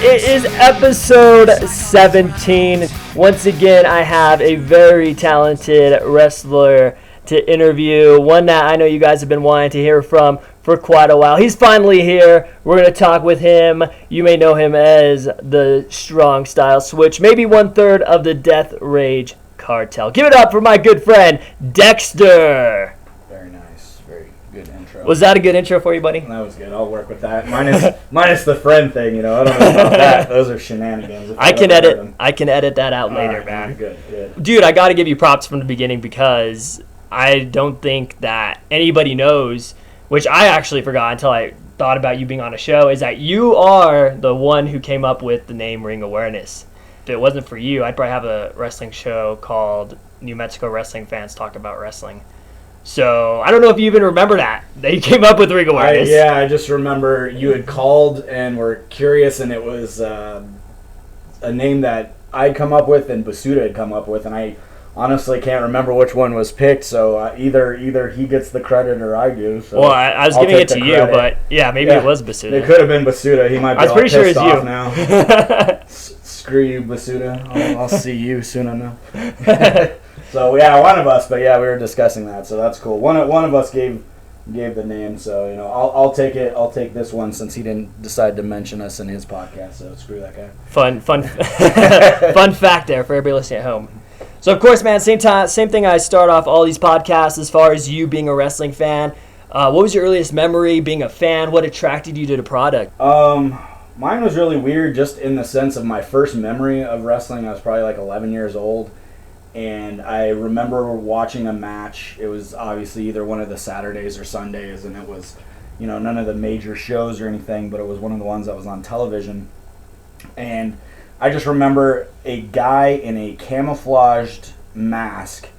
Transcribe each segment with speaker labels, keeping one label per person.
Speaker 1: It is episode 17. Once again, I have a very talented wrestler to interview, one that I know you guys have been wanting to hear from for quite a while. He's finally here. We're going to talk with him. You may know him as the Strong Style Switch, maybe 1/3 of the DeathRage Cartel. Give it up for my good friend, Dextor.
Speaker 2: Very nice. Very good intro.
Speaker 1: Was that a good intro for you, buddy?
Speaker 2: That was good. I'll work with that. Minus the friend thing, I don't know about that. Those are shenanigans.
Speaker 1: I can edit that out later,
Speaker 2: right,
Speaker 1: man.
Speaker 2: Good.
Speaker 1: Dude, I got to give you props from the beginning because I don't think that anybody knows, which I actually forgot until I thought about you being on a show, is that you are the one who came up with the name Ring Awareness. If it wasn't for you, I'd probably have a wrestling show called New Mexico Wrestling Fans Talk About Wrestling. So I don't know if you even remember that you came up with Ring Awareness.
Speaker 2: I just remember you had called and were curious, and it was a name that I'd come up with and Basuda had come up with, and I honestly can't remember which one was picked, so either he gets the credit or I do. So
Speaker 1: well, I was giving it to you, but maybe it was Basuda.
Speaker 2: It could have been Basuda. He might be all pissed off now. Screw you, Basuda. I'll see you soon enough. So one of us, but we were discussing that, so that's cool. One of us gave the name, so I'll take it. I'll take this one since he didn't decide to mention us in his podcast. So screw that guy.
Speaker 1: Fun fact there for everybody listening at home. So of course, man, same thing. I start off all these podcasts as far as you being a wrestling fan. What was your earliest memory being a fan? What attracted you to the product?
Speaker 2: Mine was really weird, just in the sense of my first memory of wrestling. I was probably like 11 years old. And I remember watching a match. It was obviously either one of the Saturdays or Sundays, and it was, none of the major shows or anything, but it was one of the ones that was on television. And I just remember a guy in a camouflaged mask,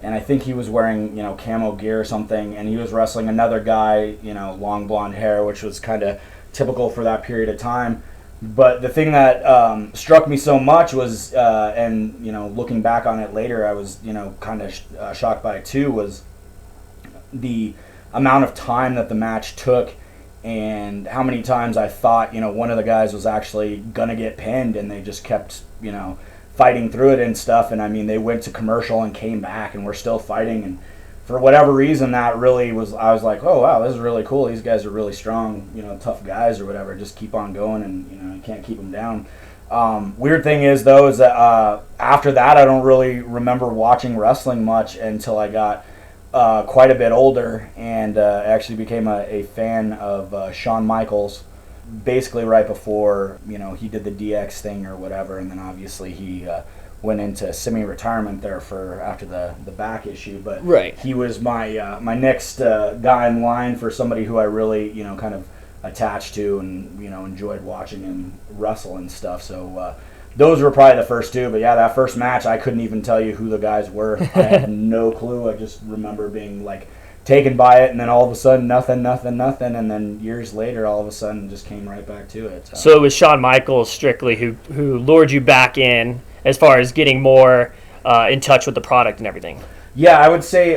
Speaker 2: and I think he was wearing, camo gear or something, and he was wrestling another guy, long blonde hair, which was kind of typical for that period of time. But the thing that struck me so much was, and looking back on it later, I was kind of shocked by it too, was the amount of time that the match took, and how many times I thought one of the guys was actually gonna get pinned, and they just kept fighting through it and stuff. And I mean, they went to commercial and came back, and we're still fighting. And for whatever reason, that really was, I was like, oh wow, this is really cool. These guys are really strong, tough guys or whatever. Just keep on going, and you can't keep them down. Weird thing is though, is that after that, I don't really remember watching wrestling much until I got quite a bit older, and actually became a fan of Shawn Michaels, basically right before he did the DX thing or whatever, and then obviously he went into semi-retirement there for after the back issue. But
Speaker 1: right.
Speaker 2: He was my my next guy in line for somebody who I really kind of attached to, and enjoyed watching him wrestle and stuff. So those were probably the first two. But that first match, I couldn't even tell you who the guys were. I had no clue. I just remember being like taken by it, and then all of a sudden nothing, and then years later all of a sudden just came right back to it.
Speaker 1: So it was Shawn Michaels strictly who lured you back in as far as getting more in touch with the product and everything.
Speaker 2: Yeah, I would say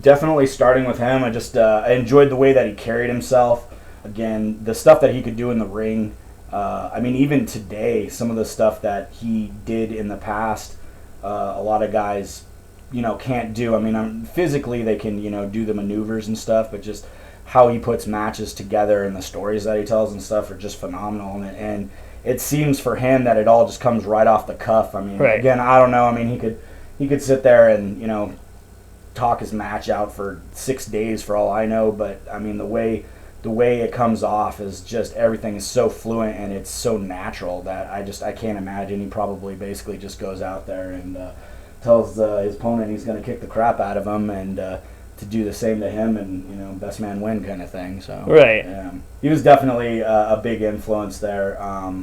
Speaker 2: definitely starting with him. I enjoyed the way that he carried himself. Again, the stuff that he could do in the ring. Even today, some of the stuff that he did in the past, a lot of guys, can't do. Physically they can, do the maneuvers and stuff, but just how he puts matches together and the stories that he tells and stuff are just phenomenal. And it seems for him that it all just comes right off the cuff.
Speaker 1: Right.
Speaker 2: Again, I don't know. He could sit there and, talk his match out for 6 days for all I know, but the way it comes off is just, everything is so fluent and it's so natural that I can't imagine. He probably basically just goes out there and tells his opponent he's going to kick the crap out of him, and to do the same to him, and best man win kind of thing. So
Speaker 1: right.
Speaker 2: He was definitely a big influence there.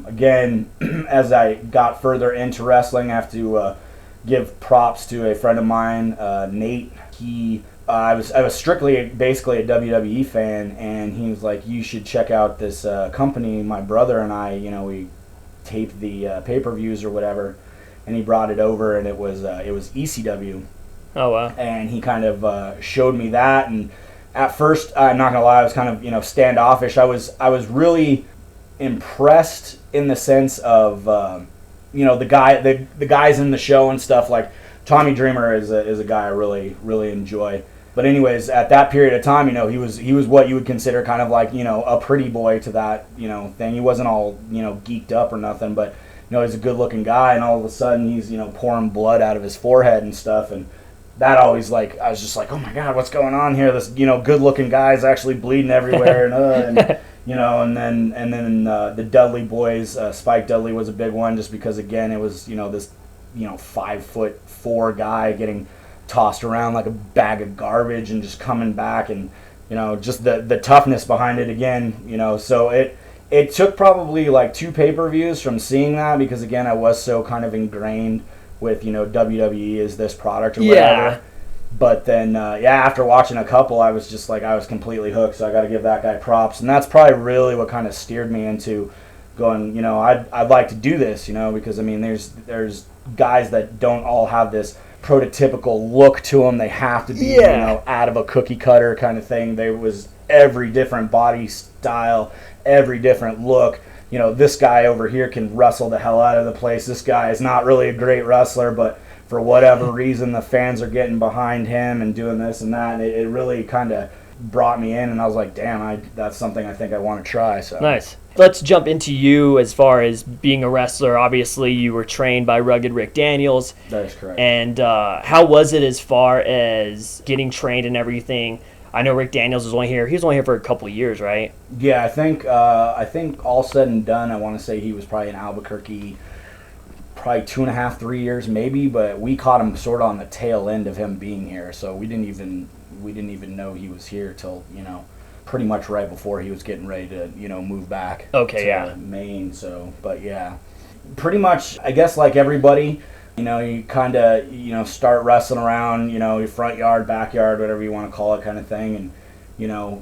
Speaker 2: Again, as I got further into wrestling, I have to give props to a friend of mine, Nate. I was strictly basically a WWE fan, and he was like, you should check out this company. My brother and I, we taped the pay-per-views or whatever, and he brought it over, and it was ECW.
Speaker 1: Oh, wow.
Speaker 2: And he kind of showed me that, and at first, I'm not gonna lie, I was kind of standoffish. I was really impressed in the sense of, the guys in the show and stuff. Like Tommy Dreamer is a guy I really, really enjoy. But anyways, at that period of time, he was what you would consider kind of like, a pretty boy to that, thing. He wasn't all, geeked up or nothing, but, he's a good-looking guy, and all of a sudden he's, pouring blood out of his forehead and stuff, and that always, like, I was just like, oh my God, what's going on here? This, good-looking guy is actually bleeding everywhere, and and then the Dudley boys, Spike Dudley was a big one, just because, again, it was, this, 5'4" guy getting tossed around like a bag of garbage and just coming back, and just the toughness behind it again, so it took probably like 2 pay-per-views from seeing that, because again I was so kind of ingrained with WWE is this product or whatever. But then after watching a couple, I was just like, I was completely hooked, so I got to give that guy props, and that's probably really what kind of steered me into going, I'd like to do this, because I mean there's guys that don't all have this prototypical look to them. They have to be out of a cookie cutter kind of thing. There was every different body style, every different look. This guy over here can wrestle the hell out of the place. This guy is not really a great wrestler, but for whatever reason the fans are getting behind him and doing this and that, and it really kind of brought me in, and I was like, damn, that's something I think I want to try. So
Speaker 1: nice. Let's jump into you as far as being a wrestler. Obviously, you were trained by Rugged Rick Daniels.
Speaker 2: That is correct.
Speaker 1: And how was it as far as getting trained and everything? I know Rick Daniels was only here. He was only here for a couple of years, right?
Speaker 2: Yeah, I think all said and done, I want to say he was probably in Albuquerque probably 2.5, 3 years maybe, but we caught him sort of on the tail end of him being here, so we didn't even know he was here till, pretty much right before he was getting ready to, move back to Maine. So, but yeah, pretty much, I guess like everybody, you kind of, start wrestling around, your front yard, backyard, whatever you want to call it kind of thing. And,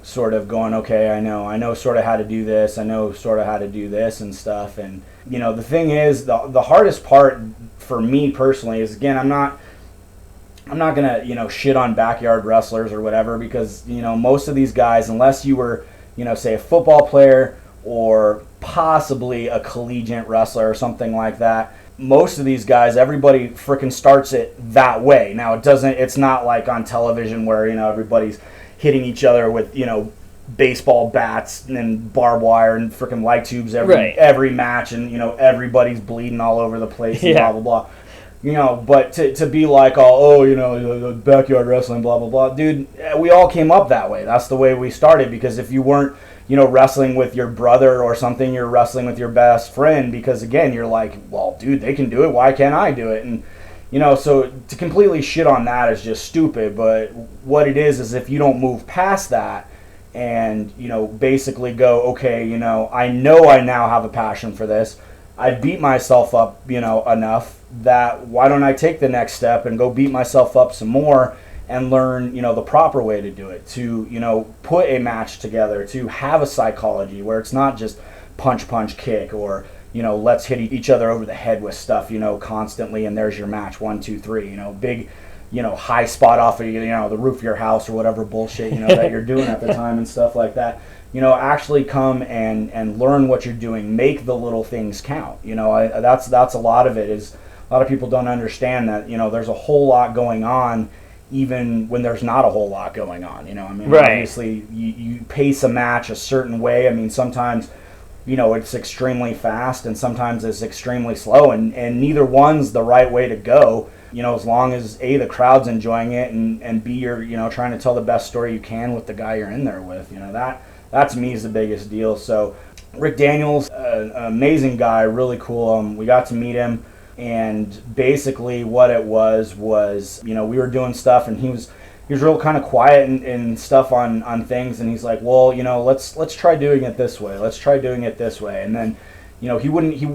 Speaker 2: sort of going, okay, I know sort of how to do this. I know sort of how to do this and stuff. And, the thing is, the hardest part for me personally is, again, I'm not gonna, shit on backyard wrestlers or whatever, because, most of these guys, unless you were, say a football player or possibly a collegiate wrestler or something like that, most of these guys, everybody freaking starts it that way. Now it's not like on television where, everybody's hitting each other with, baseball bats and barbed wire and freaking light tubes every match, and, everybody's bleeding all over the place and blah, blah, blah. But to be like, backyard wrestling, blah, blah, blah. Dude, we all came up that way. That's the way we started, because if you weren't, wrestling with your brother or something, you're wrestling with your best friend, because, again, you're like, well, dude, they can do it. Why can't I do it? And, so to completely shit on that is just stupid. But what it is if you don't move past that and, basically go, okay, I know I now have a passion for this. I beat myself up, enough that why don't I take the next step and go beat myself up some more and learn, the proper way to do it, to, put a match together, to have a psychology where it's not just punch, kick, or, let's hit each other over the head with stuff, constantly, and there's your match, 1, 2, 3, big, high spot off of, the roof of your house or whatever bullshit, that you're doing at the time and stuff like that. Actually come and learn what you're doing. Make the little things count. That's a lot of it. Is a lot of people don't understand that, there's a whole lot going on, even when there's not a whole lot going on. Obviously you pace a match a certain way. Sometimes, it's extremely fast, and sometimes it's extremely slow, and neither one's the right way to go. As long as A, the crowd's enjoying it, and B, you're trying to tell the best story you can with the guy you're in there with. That to me is the biggest deal. So Rick Daniels, an amazing guy, really cool. We got to meet him, and basically what it was, we were doing stuff, and he was real kind of quiet and stuff on things, and he's like, well, let's try doing it this way. Let's try doing it this way. And then, he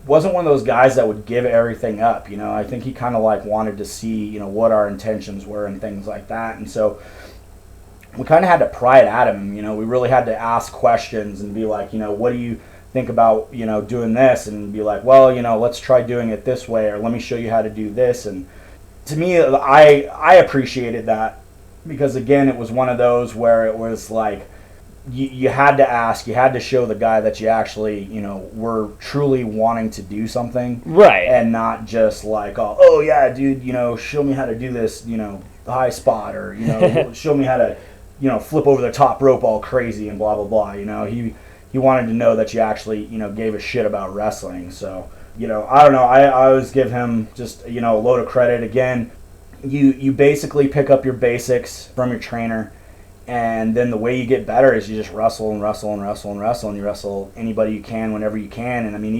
Speaker 2: wasn't one of those guys that would give everything up. I think he kind of like wanted to see, what our intentions were and things like that. And so we kind of had to pry it at him. We really had to ask questions and be like, what do you think about, doing this? And be like, well, let's try doing it this way, or let me show you how to do this. And to me, I appreciated that, because, again, it was one of those where it was like, you had to ask, you had to show the guy that you actually, were truly wanting to do something.
Speaker 1: Right.
Speaker 2: And not just like, oh yeah, dude, show me how to do this, the high spot, or, show me how to, flip over the top rope all crazy and blah, blah, blah. He wanted to know that you actually, gave a shit about wrestling. So, I don't know. I always give him just, a load of credit. Again, you basically pick up your basics from your trainer. And then the way you get better is you just wrestle and wrestle and wrestle and wrestle, and you wrestle anybody you can whenever you can. And I mean,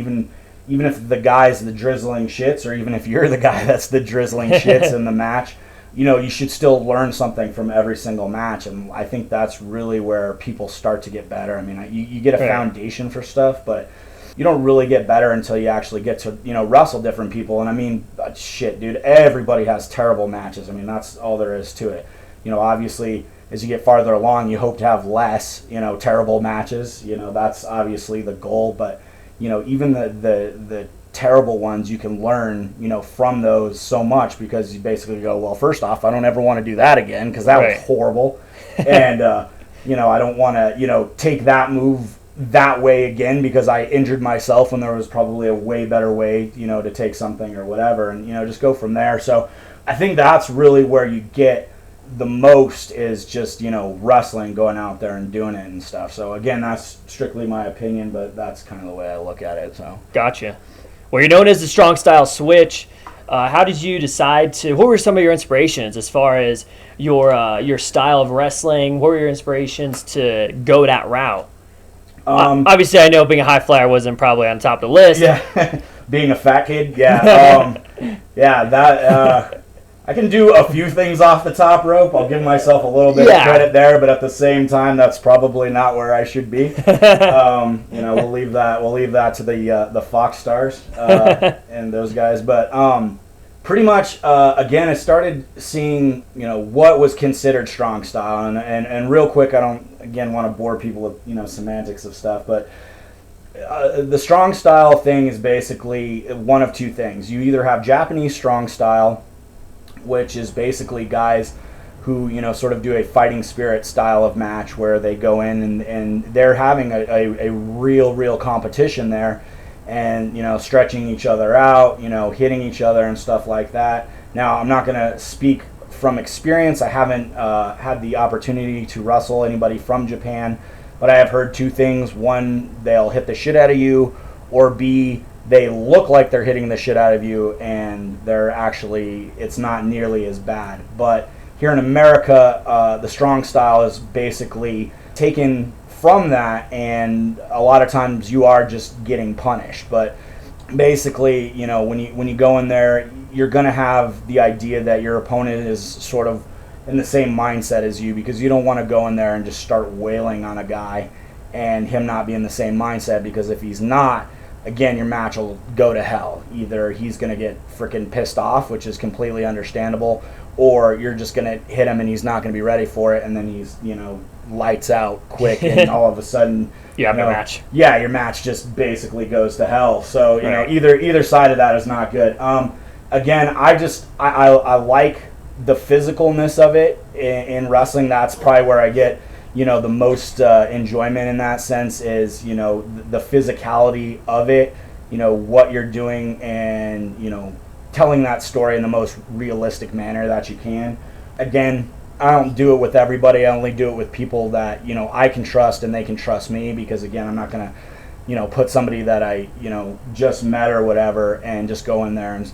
Speaker 2: even if the guy's the drizzling shits, or even if you're the guy that's the drizzling shits in the match, you should still learn something from every single match. And I think that's really where people start to get better. I mean, you get a foundation for stuff, but you don't really get better until you actually get to, wrestle different people. And I mean, shit, dude, everybody has terrible matches. I mean, that's all there is to it. Obviously, as you get farther along, you hope to have less, terrible matches. That's obviously the goal. But, even the terrible ones, you can learn, from those so much, because you basically go, well, first off, I don't ever want to do that again, because that was horrible. And, I don't want to, take that move that way again, because I injured myself when there was probably a way better way, to take something or whatever, and, just go from there. So I think that's really where you get the most, is just, wrestling, going out there and doing it and stuff. So again, that's strictly my opinion, but that's kind of the way I look at it. So
Speaker 1: gotcha. Well, you're known as the Strong Style Switch. How did you decide to? What were some of your inspirations as far as your style of wrestling? What were your inspirations to go that route? Obviously, I know being a high flyer wasn't probably on top of the list.
Speaker 2: Yeah, being a fat kid. Yeah, that. I can do a few things off the top rope. I'll give myself a little bit of credit there, but at the same time, that's probably not where I should be. We'll leave that to the Fox stars and those guys. But pretty much, again, I started seeing what was considered strong style, and real quick, I don't again want to bore people with semantics of stuff, but the strong style thing is basically one of two things. You either have Japanese strong style, which is basically guys who, sort of do a fighting spirit style of match, where they go in and they're having a real competition there, and, stretching each other out, hitting each other and stuff like that. Now, I'm not going to speak from experience. I haven't had the opportunity to wrestle anybody from Japan, but I have heard two things. One, they'll hit the shit out of you, or B, they look like they're hitting the shit out of you, and they're actually, it's not nearly as bad. But here in America, the strong style is basically taken from that, and a lot of times you are just getting punished. But basically, when you go in there, you're going to have the idea that your opponent is sort of in the same mindset as you, because you don't want to go in there and just start wailing on a guy and him not be in the same mindset, because if he's not, again, your match will go to hell. Either he's going to get freaking pissed off, which is completely understandable, or you're just going to hit him and he's not going to be ready for it, and then he's, lights out quick, and all of a sudden,
Speaker 1: you have your match.
Speaker 2: Yeah, your match just basically goes to hell. So, either side of that is not good. Again, I like the physicalness of it in wrestling. That's probably where I get the most enjoyment in that sense, is, the physicality of it, what you're doing, and, telling that story in the most realistic manner that you can. Again, I don't do it with everybody. I only do it with people that, I can trust and they can trust me, because, again, I'm not going to, put somebody that I, just met or whatever and just go in there and,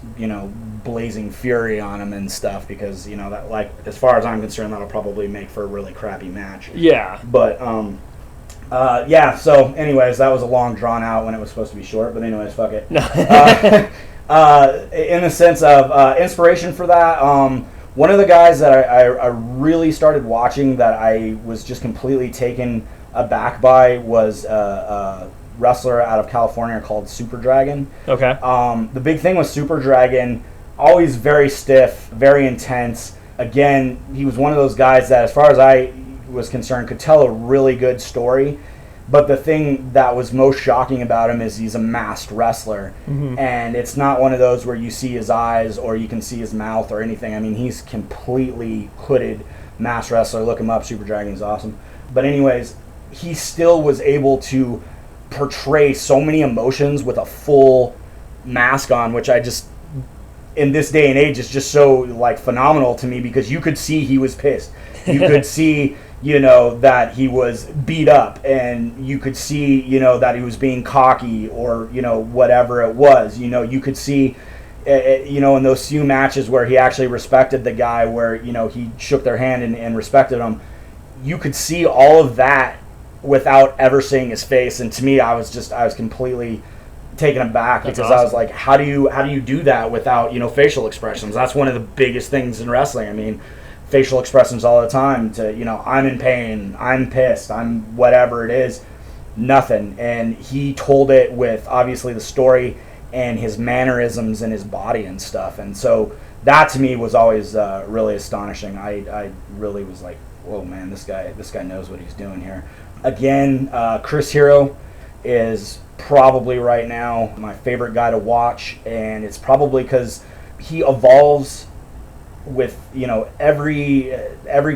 Speaker 2: blazing fury on them and stuff, because, that, like, as far as I'm concerned, that'll probably make for a really crappy match.
Speaker 1: Yeah.
Speaker 2: But, so anyways, that was a long drawn out when it was supposed to be short, but anyways, fuck it. In the sense of inspiration for that, one of the guys that I really started watching that I was just completely taken aback by was a wrestler out of California called Super Dragon.
Speaker 1: Okay.
Speaker 2: The big thing with Super Dragon, always very stiff, very intense. Again, he was one of those guys that, as far as I was concerned, could tell a really good story. But the thing that was most shocking about him is he's a masked wrestler. Mm-hmm. And it's not one of those where you see his eyes or you can see his mouth or anything. I mean, he's completely hooded masked wrestler. Look him up. Super Dragon's awesome. But anyways, he still was able to portray so many emotions with a full mask on, which I just, in this day and age, is just so like phenomenal to me, because you could see he was pissed. You could see, that he was beat up, and you could see, that he was being cocky, or, whatever it was. You could see, in those few matches where he actually respected the guy, where, he shook their hand and respected him, you could see all of that without ever seeing his face. And to me, I was completely taken aback.
Speaker 1: That's
Speaker 2: because
Speaker 1: awesome.
Speaker 2: I was like, how do you do that without, facial expressions? That's one of the biggest things in wrestling. I mean, facial expressions all the time to, I'm in pain, I'm pissed, I'm whatever it is, nothing. And he told it with obviously the story and his mannerisms and his body and stuff. And so that to me was always really astonishing. I really was like, whoa, man, this guy knows what he's doing here. Again, Chris Hero is probably right now my favorite guy to watch, and it's probably because he evolves with every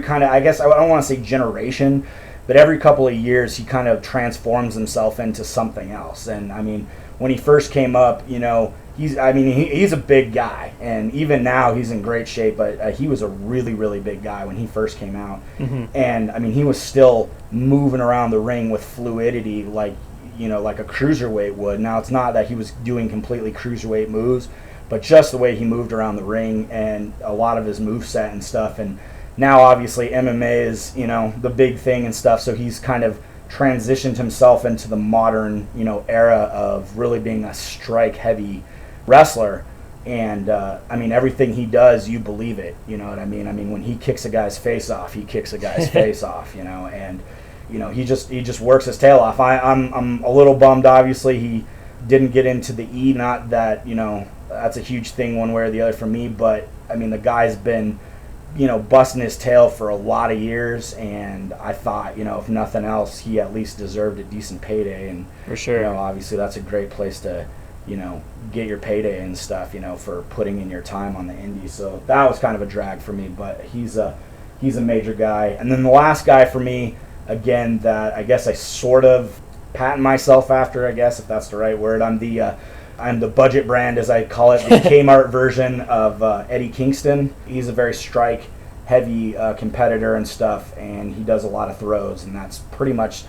Speaker 2: kind of, I guess I don't want to say generation, but every couple of years he kind of transforms himself into something else. And I mean, when he first came up, he's a big guy, and even now he's in great shape, but he was a really, really big guy when he first came out.
Speaker 1: Mm-hmm.
Speaker 2: And I mean, he was still moving around the ring with fluidity like a cruiserweight would. Now, it's not that he was doing completely cruiserweight moves, but just the way he moved around the ring and a lot of his moveset and stuff. And now, obviously, MMA is, the big thing and stuff, so he's kind of transitioned himself into the modern, era of really being a strike-heavy wrestler. And, I mean, everything he does, you believe it, you know what I mean? I mean, when he kicks a guy's face off, he kicks a guy's face off, and, he just works his tail off. I'm a little bummed, obviously, he didn't get into the E, not that, that's a huge thing one way or the other for me, but, I mean, the guy's been, busting his tail for a lot of years, and I thought, if nothing else, he at least deserved a decent payday. And
Speaker 1: For sure.
Speaker 2: Obviously that's a great place to, get your payday and stuff, for putting in your time on the indies. So that was kind of a drag for me, but he's a major guy. And then the last guy for me, again, that I guess I sort of patent myself after, I guess, if that's the right word. I'm the budget brand, as I call it, the Kmart version of Eddie Kingston. He's a very strike-heavy competitor and stuff, and he does a lot of throws, and that's pretty much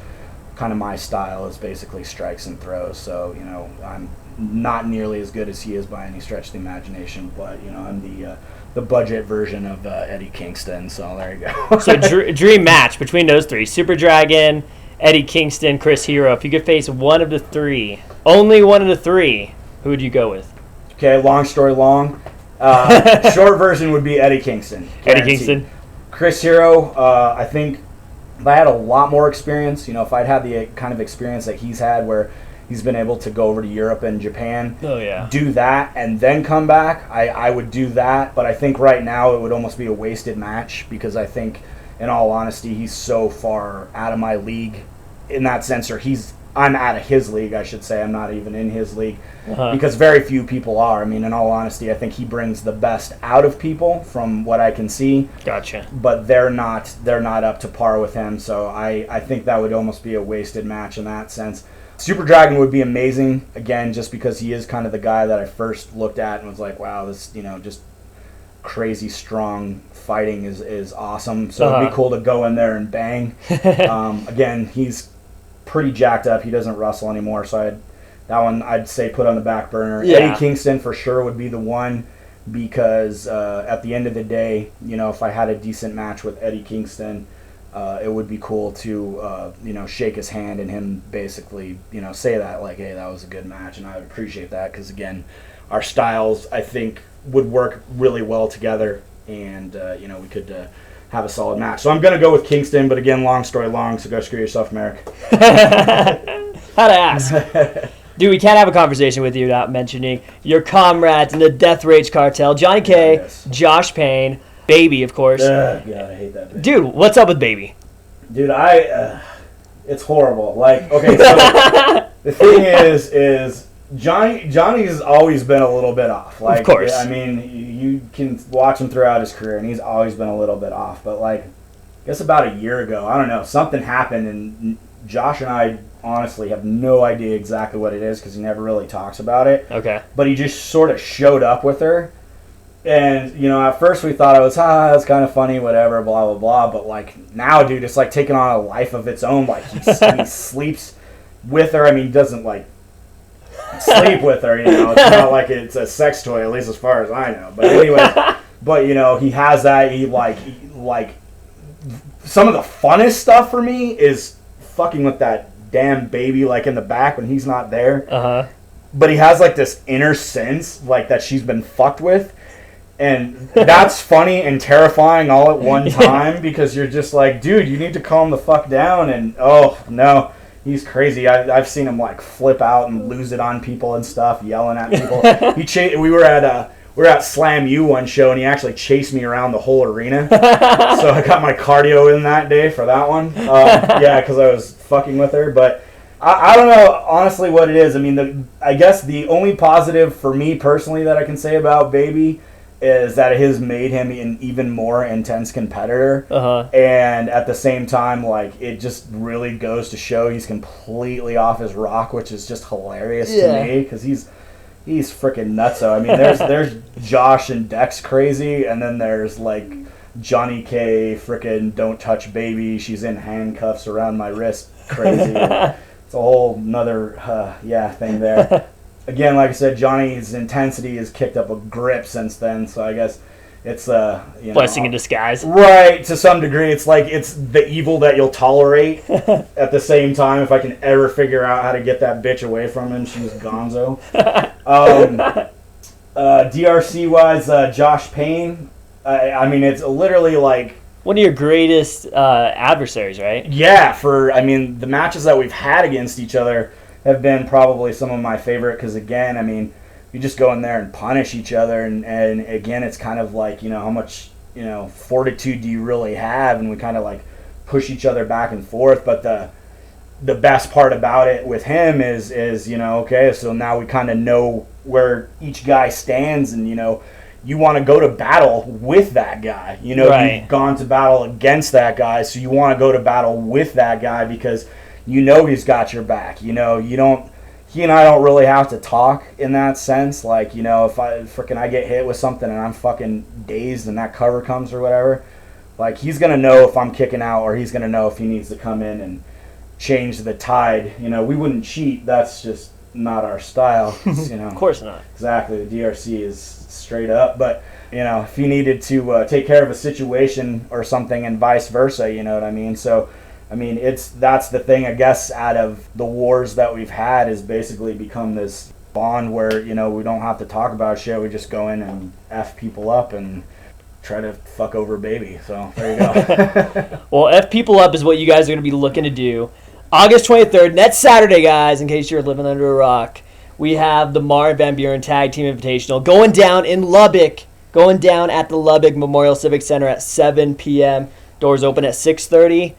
Speaker 2: kind of my style, is basically strikes and throws. So, I'm not nearly as good as he is by any stretch of the imagination, but, I'm the budget version of Eddie Kingston, so there you go.
Speaker 1: So dream match between those three: Super Dragon, Eddie Kingston, Chris Hero. If you could face one of the three, only one of the three, who would you go with?
Speaker 2: Okay, long story long. Short version would be Eddie Kingston.
Speaker 1: Eddie Kingston.
Speaker 2: Chris Hero, I think if I had a lot more experience, if I'd had the kind of experience that he's had where he's been able to go over to Europe and Japan, do that, and then come back, I would do that. But I think right now it would almost be a wasted match, because I think, in all honesty, he's so far out of my league in that sense, or I'm out of his league, I should say. I'm not even in his league, because very few people are. I mean, in all honesty, I think he brings the best out of people from what I can see.
Speaker 1: Gotcha.
Speaker 2: But they're not up to par with him, so I think that would almost be a wasted match in that sense. Super Dragon would be amazing, again, just because he is kind of the guy that I first looked at and was like, wow, this, just crazy strong fighting is awesome. So it'd be cool to go in there and bang. Again, he's pretty jacked up. He doesn't wrestle anymore, so I'd say put on the back burner.
Speaker 1: Yeah.
Speaker 2: Eddie Kingston for sure would be the one, because at the end of the day, if I had a decent match with Eddie Kingston, it would be cool to shake his hand and him basically say that, like, hey, that was a good match, and I would appreciate that, because again, our styles, I think, would work really well together, and we could have a solid match. So I'm going to go with Kingston, but again, long story long, so go screw yourself, Merrick.
Speaker 1: How'd I ask? Dude, we can't have a conversation with you without mentioning your comrades in the DeathRage Cartel: Johnny K,
Speaker 2: Yes.
Speaker 1: Josh Payne, Baby, of course.
Speaker 2: God, I hate that bitch.
Speaker 1: Dude, what's up with Baby?
Speaker 2: Dude, it's horrible. Like, okay, so the thing is Johnny's always been a little bit off. Like,
Speaker 1: of course.
Speaker 2: I mean, you can watch him throughout his career, and he's always been a little bit off. But, like, I guess about a year ago, I don't know, something happened, and Josh and I honestly have no idea exactly what it is because he never really talks about it.
Speaker 1: Okay.
Speaker 2: But he just sort of showed up with her. And, at first we thought it was, it's kind of funny, whatever, blah, blah, blah. But, like, now, dude, it's, like, taking on a life of its own. Like, he sleeps with her. I mean, he doesn't, like, sleep with her, It's not like it's a sex toy, at least as far as I know. But anyway, he has that. He, like, some of the funnest stuff for me is fucking with that damn baby, like, in the back when he's not there.
Speaker 1: Uh-huh.
Speaker 2: But he has, like, this inner sense, like, that she's been fucked with. And that's funny and terrifying all at one time because you're just like, dude, you need to calm the fuck down. And, oh, no, he's crazy. I've seen him, like, flip out and lose it on people and stuff, yelling at people. We were at Slam U one show, and he actually chased me around the whole arena. So I got my cardio in that day for that one. Because I was fucking with her. But I don't know, honestly, what it is. I mean, I guess the only positive for me personally that I can say about Baby is that it has made him an even more intense competitor.
Speaker 1: Uh-huh.
Speaker 2: And at the same time, like, it just really goes to show he's completely off his rock, which is just hilarious to me because he's freaking nutso. I mean, there's Josh and Dex crazy, and then there's, like, Johnny K freaking don't touch Baby, she's in handcuffs around my wrist crazy. It's a whole nother thing there. Again, like I said, Johnny's intensity has kicked up a grip since then, so I guess it's
Speaker 1: blessing in disguise.
Speaker 2: Right, to some degree. It's like it's the evil that you'll tolerate at the same time. If I can ever figure out how to get that bitch away from him, she's gonzo. DRC-wise, Josh Payne, I mean, it's literally like
Speaker 1: one of your greatest adversaries, right?
Speaker 2: Yeah, the matches that we've had against each other have been probably some of my favorite because, again, I mean, you just go in there and punish each other, and again, it's kind of like, how much, fortitude do you really have, and we kind of, like, push each other back and forth, but the best part about it with him is okay, so now we kind of know where each guy stands, and, you want to go to battle with that guy.
Speaker 1: Right.
Speaker 2: You've gone to battle against that guy, so you want to go to battle with that guy because he's got your back. He and I don't really have to talk in that sense. Like, if I get hit with something and I'm fucking dazed and that cover comes or whatever, like, he's going to know if I'm kicking out or he's going to know if he needs to come in and change the tide. We wouldn't cheat. That's just not our style.
Speaker 1: Of course not. Exactly.
Speaker 2: The DRC is straight up. But, if he needed to take care of a situation or something and vice versa, you know what I mean? So, I mean, that's the thing, I guess, out of the wars that we've had is basically become this bond where, we don't have to talk about shit. We just go in and F people up and try to fuck over Baby. So, there you go.
Speaker 1: Well, F people up is what you guys are going to be looking to do. August 23rd, next Saturday, guys, in case you're living under a rock, we have the Mar Van Buren Tag Team Invitational going down in Lubbock, going down at the Lubbock Memorial Civic Center at 7 p.m. Doors open at 6:30.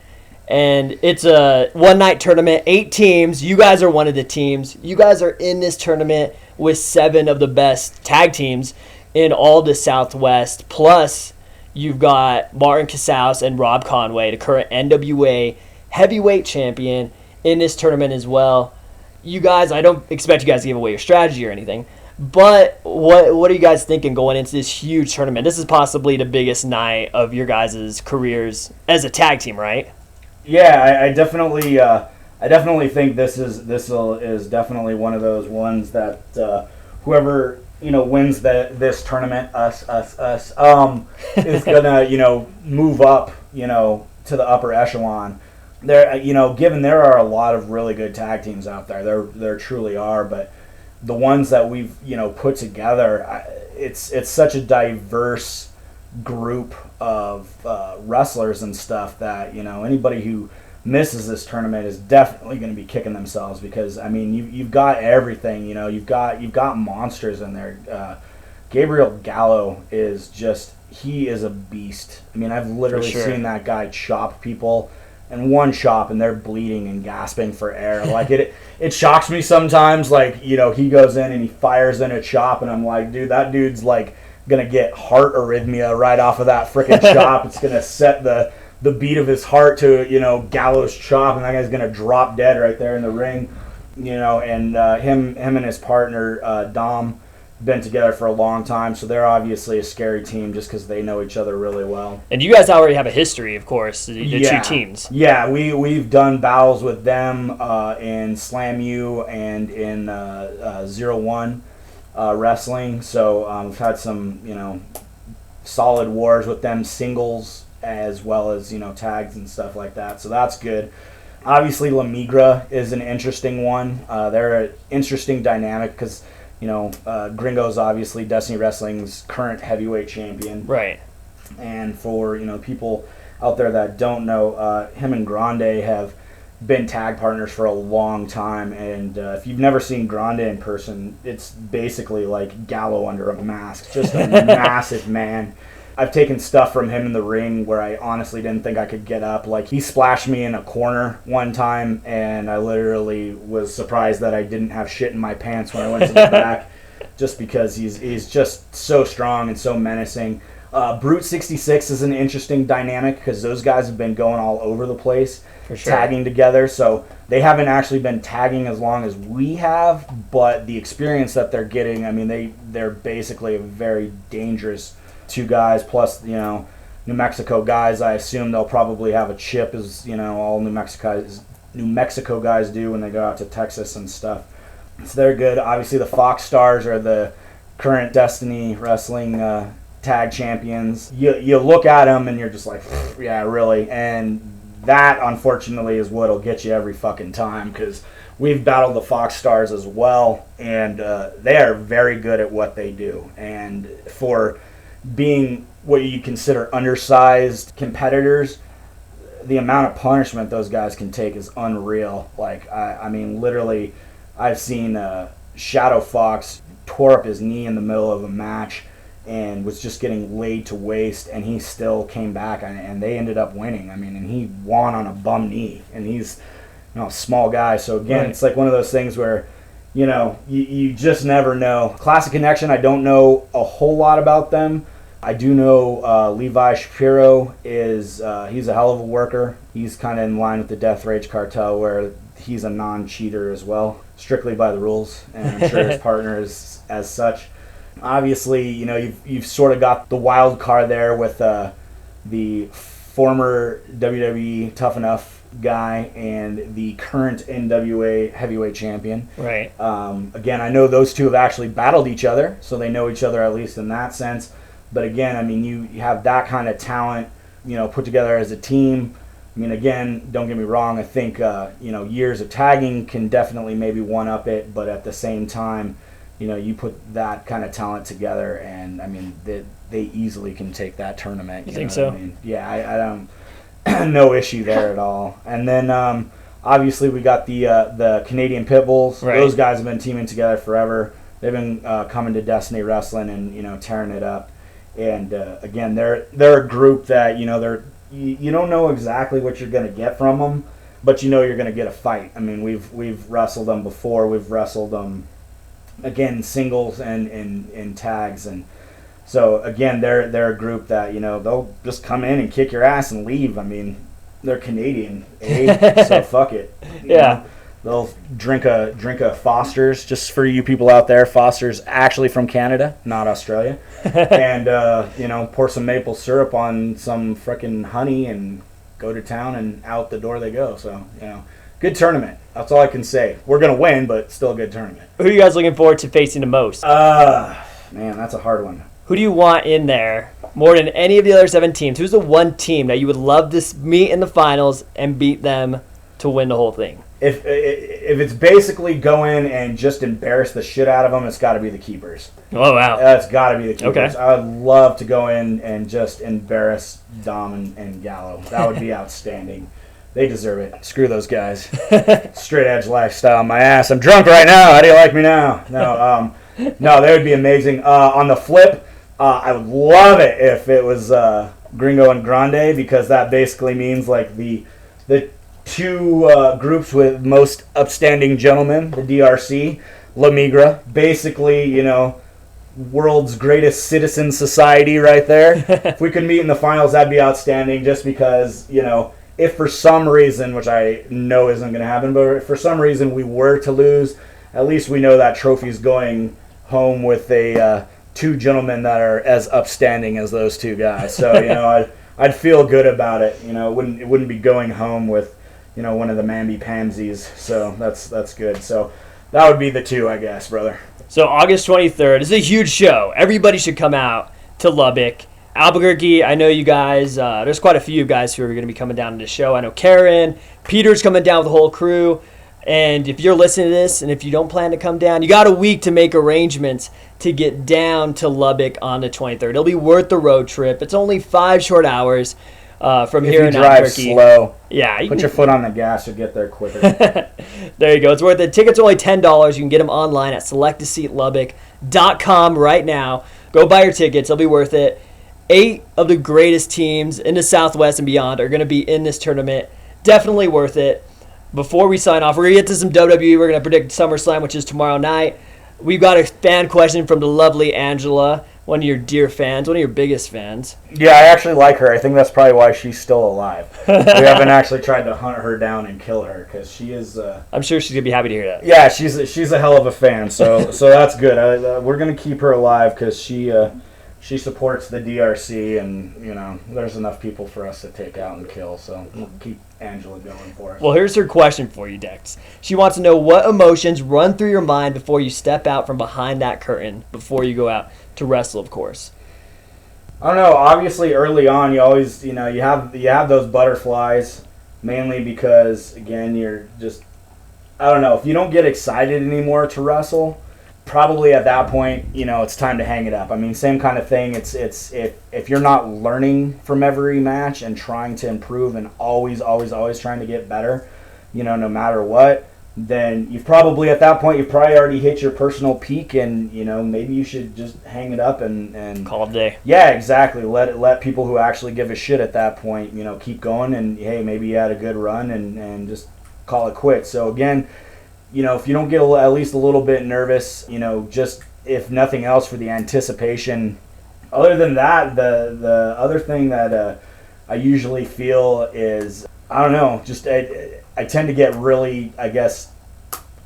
Speaker 1: And it's a one-night tournament, 8 teams. You guys are one of the teams. You guys are in this tournament with 7 of the best tag teams in all the Southwest. Plus, you've got Martin Casals and Rob Conway, the current NWA heavyweight champion, in this tournament as well. You guys, I don't expect you guys to give away your strategy or anything, but what are you guys thinking going into this huge tournament? This is possibly the biggest night of your guys' careers as a tag team, right?
Speaker 2: Yeah, I definitely think this is definitely one of those ones that whoever wins this tournament, us, is gonna move up to the upper echelon. There, given there are a lot of really good tag teams out there, there truly are, but the ones that we've put together, it's such a diverse group of wrestlers and stuff that anybody who misses this tournament is definitely going to be kicking themselves because I mean you've got everything. You've got monsters in there. Gabriel Gallo is he is a beast. I mean, I've literally seen that guy chop people in one chop and they're bleeding and gasping for air. Like it shocks me sometimes. Like he goes in and he fires in a chop and I'm like, dude, that dude's like gonna get heart arrhythmia right off of that freaking chop. It's gonna set the the beat of his heart to, Gallows chop, and that guy's going to drop dead right there in the ring. And him and his partner, Dom, been together for a long time, so they're obviously a scary team just because they know each other really well.
Speaker 1: And you guys already have a history, of course, the two teams.
Speaker 2: Yeah, we've done battles with them in Slam U and in 0-1 wrestling, so we've had some, solid wars with them, singles as well as, tags and stuff like that, so that's good. Obviously, La Migra is an interesting one. They're an interesting dynamic because, Gringo's obviously Destiny Wrestling's current heavyweight champion.
Speaker 1: Right.
Speaker 2: And for, people out there that don't know, him and Grande have been tag partners for a long time. And if you've never seen Grande in person, it's basically like Gallo under a mask. Just a massive man. I've taken stuff from him in the ring where I honestly didn't think I could get up. Like, he splashed me in a corner one time, and I literally was surprised that I didn't have shit in my pants when I went to the back, just because he's just so strong and so menacing. Brute 66 is an interesting dynamic because those guys have been going all over the place,
Speaker 1: for sure,
Speaker 2: tagging together. So they haven't actually been tagging as long as we have, but the experience that they're getting, I mean, they're basically a very dangerous two guys, plus, New Mexico guys. I assume they'll probably have a chip, as, all New Mexico guys do when they go out to Texas and stuff. So they're good. Obviously, the Fox Stars are the current Destiny Wrestling tag champions. You look at them and you're just like, yeah, really? And that, unfortunately, is what'll get you every fucking time, because we've battled the Fox Stars as well, and they are very good at what they do. And for being what you consider undersized competitors, the amount of punishment those guys can take is unreal. Like, I mean, literally, I've seen Shadow Fox tore up his knee in the middle of a match and was just getting laid to waste, and he still came back, and they ended up winning. I mean, and he won on a bum knee, and he's a small guy. So again, right, It's like one of those things where, you just never know. Classic Connection, I don't know a whole lot about them. I do know Levi Shapiro he's a hell of a worker. He's kind of in line with the DeathRage Cartel, where he's a non-cheater as well, strictly by the rules, and I'm sure his partner is as such. Obviously, you've sort of got the wild card there with the former WWE Tough Enough guy and the current NWA heavyweight champion.
Speaker 1: Right.
Speaker 2: Again, I know those two have actually battled each other, so they know each other at least in that sense. But again, I mean, you have that kind of talent, put together as a team. I mean, again, don't get me wrong. I think, years of tagging can definitely maybe one-up it. But at the same time, you put that kind of talent together, and, I mean, they easily can take that tournament.
Speaker 1: You think so?
Speaker 2: I mean? Yeah, I don't, no issue there at all. And then, obviously, we got the Canadian Pitbulls.
Speaker 1: Right.
Speaker 2: Those guys have been teaming together forever. They've been coming to Destiny Wrestling and, tearing it up. And again, they're a group that you don't know exactly what you're going to get from them, but you're going to get a fight. I mean, we've wrestled them before. We've wrestled them again, singles and in tags, and so again, they're a group that they'll just come in and kick your ass and leave. I mean, they're Canadian, so fuck it.
Speaker 1: Yeah.
Speaker 2: They'll drink a Foster's, just for you people out there. Foster's actually from Canada, not Australia. And, pour some maple syrup on some frickin' honey and go to town, and out the door they go. So, good tournament. That's all I can say. We're going to win, but still a good tournament.
Speaker 1: Who are you guys looking forward to facing the most?
Speaker 2: Man, that's a hard one.
Speaker 1: Who do you want in there more than any of the other 7 teams? Who's the one team that you would love to meet in the finals and beat them to win the whole thing?
Speaker 2: If it's basically go in and just embarrass the shit out of them, it's got to be the Keepers.
Speaker 1: Oh, wow.
Speaker 2: It's got to be the Keepers.
Speaker 1: Okay.
Speaker 2: I would love to go in and just embarrass Dom and Gallo. That would be outstanding. They deserve it. Screw those guys. Straight edge lifestyle. My ass. I'm drunk right now. How do you like me now? No, they would be amazing. On the flip, I would love it if it was Gringo and Grande, because that basically means like the two groups with most upstanding gentlemen, the DRC, La Migra. Basically, world's greatest citizen society right there. If we could meet in the finals, that'd be outstanding, just because, if for some reason, which I know isn't going to happen, but if for some reason we were to lose, at least we know that trophy's going home with two gentlemen that are as upstanding as those two guys. So, I'd feel good about it. It wouldn't be going home with, one of the mamby-pamsies. So that's good. So that would be the two, I guess, brother.
Speaker 1: So August 23rd is a huge show. Everybody should come out to Lubbock. Albuquerque, I know you guys, there's quite a few guys who are going to be coming down to the show. I know Karen, Peter's coming down with the whole crew. And if you're listening to this, and if you don't plan to come down, you got a week to make arrangements to get down to Lubbock on the 23rd. It'll be worth the road trip. It's only 5 short hours from here in Albuquerque.
Speaker 2: Slow.
Speaker 1: Yeah.
Speaker 2: Put your foot on the gas, you'll get there quicker.
Speaker 1: There you go. It's worth it. Tickets are only $10. You can get them online at selectaseatlubbock.com right now. Go buy your tickets. They'll be worth it. 8 of the greatest teams in the Southwest and beyond are going to be in this tournament. Definitely worth it. Before we sign off, we're going to get to some WWE. We're going to predict SummerSlam, which is tomorrow night. We've got a fan question from the lovely Angela, one of your dear fans, one of your biggest fans.
Speaker 2: Yeah, I actually like her. I think that's probably why she's still alive. We haven't actually tried to hunt her down and kill her, because she is...
Speaker 1: I'm sure she's going to be happy to hear that.
Speaker 2: Yeah, she's a hell of a fan, so that's good. We're going to keep her alive, because she supports the DRC, and, there's enough people for us to take out and kill, so we'll keep Angela going for us.
Speaker 1: Well, here's her question for you, Dex. She wants to know what emotions run through your mind before you step out from behind that curtain, before you go out to wrestle, of course.
Speaker 2: I don't know. Obviously, early on, you always, you have those butterflies, mainly because, again, you're just, I don't know, if you don't get excited anymore to wrestle, probably at that point, it's time to hang it up. I mean, same kind of thing. It's if you're not learning from every match and trying to improve and always trying to get better, no matter what, then you've probably already hit your personal peak, and maybe you should just hang it up and
Speaker 1: call it a day.
Speaker 2: Yeah, exactly. Let people who actually give a shit at that point, keep going, and hey, maybe you had a good run, and just call it quits. So again, if you don't get at least a little bit nervous, just if nothing else for the anticipation. Other than that, the other thing that I usually feel is, I don't know, just I tend to get really, I guess,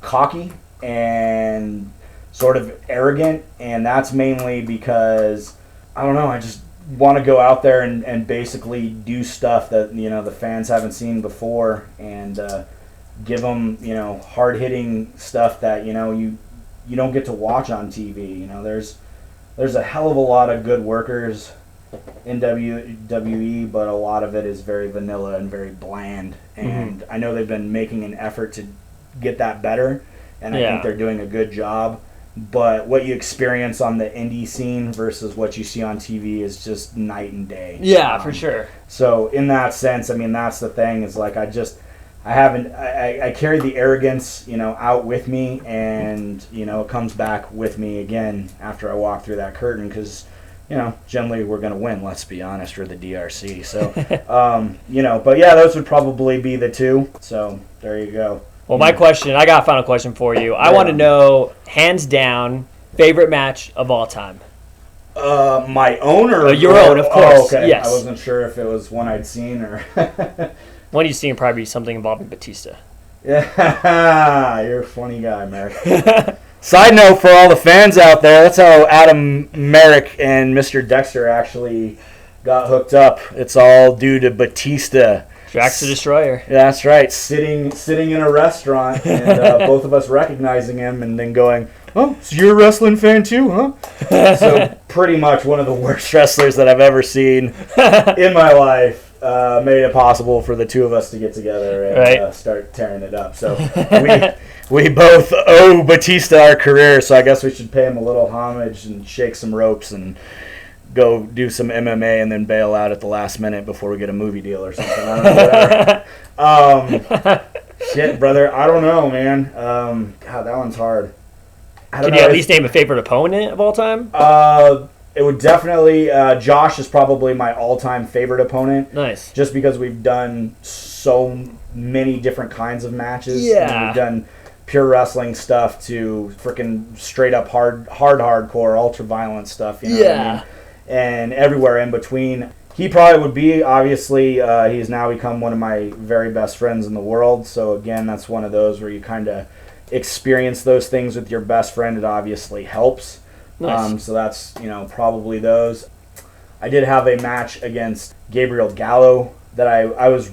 Speaker 2: cocky and sort of arrogant, and that's mainly because, I don't know, I just want to go out there and basically do stuff that, the fans haven't seen before, and give them, hard-hitting stuff that, you don't get to watch on TV. There's a hell of a lot of good workers in WWE, but a lot of it is very vanilla and very bland. And I know they've been making an effort to get that better, and I think they're doing a good job. But what you experience on the indie scene versus what you see on TV is just night and day.
Speaker 1: Yeah, for sure.
Speaker 2: So in that sense, I mean, that's the thing, is like, I carry the arrogance, out with me, and, it comes back with me again after I walk through that curtain, because, generally we're going to win, let's be honest, for the DRC. So, but yeah, those would probably be the two. So there you go.
Speaker 1: Well, I got a final question for you. I want to know, hands down, favorite match of all time.
Speaker 2: My own or
Speaker 1: your own, of course.
Speaker 2: Oh, okay.
Speaker 1: Yes.
Speaker 2: I wasn't sure if it was one I'd seen or.
Speaker 1: One you've seen probably something involving Batista.
Speaker 2: Yeah, you're a funny guy, Merrick. Side note for all the fans out there, that's how Adam Merrick and Mr. Dexter actually got hooked up. It's all due to Batista.
Speaker 1: Drax the Destroyer.
Speaker 2: That's right. Sitting in a restaurant, and both of us recognizing him, and then going, "Oh, so you're a wrestling fan too, huh?" So pretty much one of the worst wrestlers that I've ever seen in my life. Made it possible for the two of us to get together and start tearing it up. So we both owe Batista our career, so I guess we should pay him a little homage and shake some ropes and go do some MMA and then bail out at the last minute before we get a movie deal or something. I don't know. Shit, brother. I don't know, man. God, that one's hard.
Speaker 1: Can you at least name a favorite opponent of all time?
Speaker 2: It would definitely, Josh is probably my all-time favorite opponent.
Speaker 1: Nice.
Speaker 2: Just because we've done so many different kinds of matches.
Speaker 1: Yeah.
Speaker 2: We've done pure wrestling stuff to freaking straight up hardcore, ultra violent stuff. You know what I mean? And everywhere in between. He probably would be, obviously, he's now become one of my very best friends in the world. So again, that's one of those where you kind of experience those things with your best friend. It obviously helps.
Speaker 1: Nice.
Speaker 2: So that's, probably those. I did have a match against Gabriel Gallo that I was,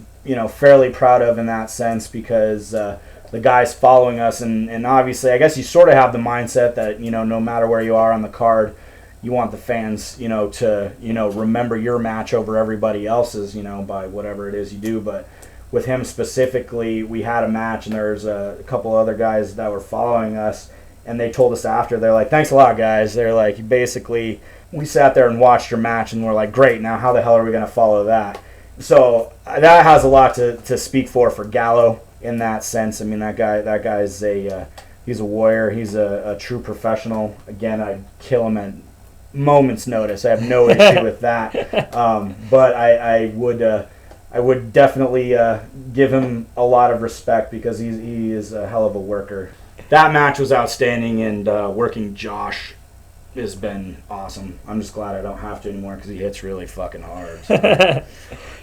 Speaker 2: fairly proud of in that sense because the guy's following us. And obviously, I guess you sort of have the mindset that, no matter where you are on the card, you want the fans, to, remember your match over everybody else's, by whatever it is you do. But with him specifically, we had a match, and there's a couple other guys that were following us, and they told us after, they're like, thanks a lot, guys. They're like, basically, we sat there and watched your match, and we're like, great, now how the hell are we going to follow that? So that has a lot to speak for Gallo in that sense. I mean, that guy's he's a warrior. He's a true professional. Again, I'd kill him at moment's notice. I have no issue with that. But I would definitely give him a lot of respect because he is a hell of a worker. That match was outstanding, and working Josh has been awesome. I'm just glad I don't have to anymore because he hits really fucking hard. So.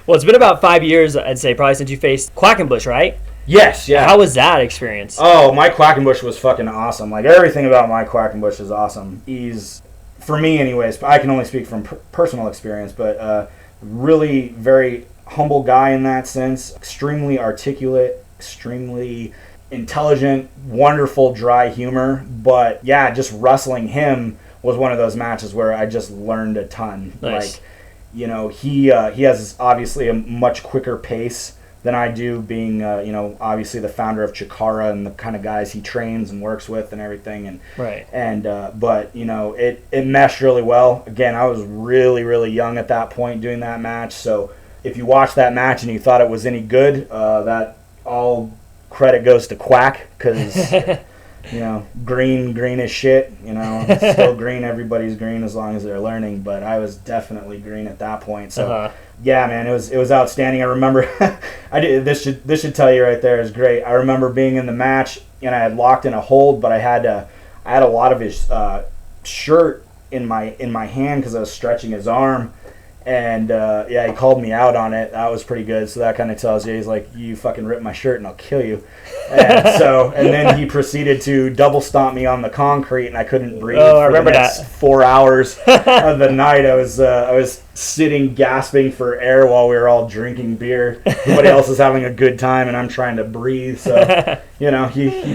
Speaker 1: Well, it's been about 5 years, I'd say, probably since you faced Quackenbush, right?
Speaker 2: Yes, yeah.
Speaker 1: How was that experience?
Speaker 2: Oh, Mike Quackenbush was fucking awesome. Like, everything about Mike Quackenbush is awesome. He's, for me anyways, I can only speak from personal experience, but really very humble guy in that sense. Extremely articulate, extremely intelligent, wonderful dry humor. But, yeah, just wrestling him was one of those matches where I just learned a ton.
Speaker 1: Nice.
Speaker 2: Like, he has obviously a much quicker pace than I do, being, obviously the founder of Chikara and the kind of guys he trains and works with and everything. And
Speaker 1: right.
Speaker 2: But, it meshed really well. Again, I was really, really young at that point doing that match. So if you watched that match and you thought it was any good, that all credit goes to Quack because... green is shit. Still green. Everybody's green as long as they're learning. But I was definitely green at that point. So, yeah, man, it was outstanding. I remember, this should tell you right there is great. I remember being in the match and I had locked in a hold, but I had a lot of his shirt in my hand because I was stretching his arm. And, he called me out on it. That was pretty good. So that kind of tells you, he's like, you fucking rip my shirt and I'll kill you. And then he proceeded to double stomp me on the concrete and I couldn't breathe
Speaker 1: I remember
Speaker 2: the next
Speaker 1: that.
Speaker 2: 4 hours of the night. I was sitting gasping for air while we were all drinking beer. Everybody else is having a good time and I'm trying to breathe. So, he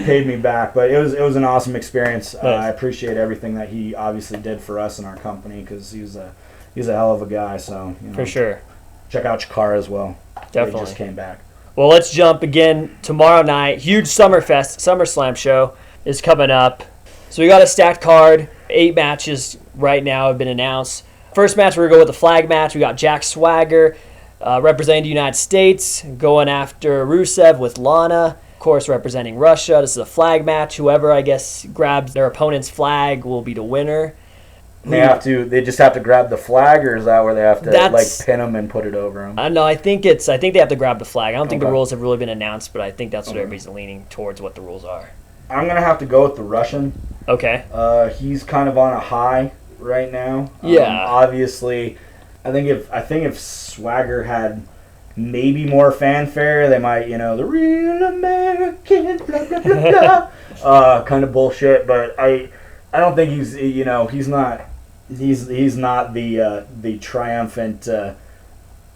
Speaker 2: paid me back. But it was an awesome experience.
Speaker 1: Nice.
Speaker 2: I appreciate everything that he obviously did for us and our company because he's a hell of a guy, so
Speaker 1: For sure.
Speaker 2: Check out Chikara as well.
Speaker 1: Definitely.
Speaker 2: He just came back.
Speaker 1: Well, let's jump again tomorrow night. Huge SummerSlam show is coming up. So we got a stacked card. 8 matches right now have been announced. First match, we're going to go with the flag match. We got Jack Swagger representing the United States, going after Rusev with Lana. Of course, representing Russia. This is a flag match. Whoever, I guess, grabs their opponent's flag will be the winner.
Speaker 2: They just have to grab the flag, or is that where they have to pin them and put it over them?
Speaker 1: No, I think they have to grab the flag. I don't think the rules have really been announced, but I think that's what everybody's leaning towards what the rules are.
Speaker 2: I'm gonna have to go with the Russian.
Speaker 1: Okay.
Speaker 2: He's kind of on a high right now.
Speaker 1: Yeah.
Speaker 2: Obviously, I think if Swagger had maybe more fanfare, they might, the real American, blah blah blah blah, kind of bullshit. But I don't think he's not. He's not the triumphant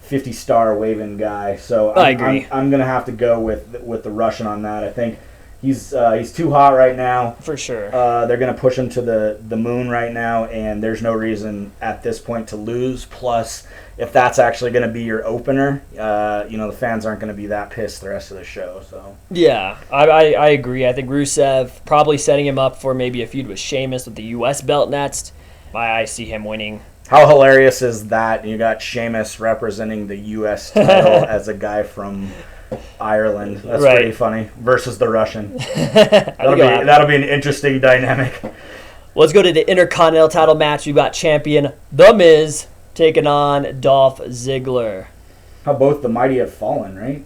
Speaker 2: 50-star waving guy. So
Speaker 1: I agree.
Speaker 2: I'm gonna have to go with the Russian on that. I think he's too hot right now.
Speaker 1: For sure.
Speaker 2: They're gonna push him to the moon right now, and there's no reason at this point to lose. Plus, if that's actually gonna be your opener, the fans aren't gonna be that pissed the rest of the show. So
Speaker 1: yeah, I agree. I think Rusev probably setting him up for maybe a feud with Sheamus with the U.S. belt next. I see him winning.
Speaker 2: How hilarious is that? You got Sheamus representing the U.S. title as a guy from Ireland. That's
Speaker 1: right.
Speaker 2: Pretty funny. Versus the Russian. That'll be an interesting dynamic.
Speaker 1: Let's go to the Intercontinental title match. We've got champion The Miz taking on Dolph Ziggler.
Speaker 2: How both the mighty have fallen, right?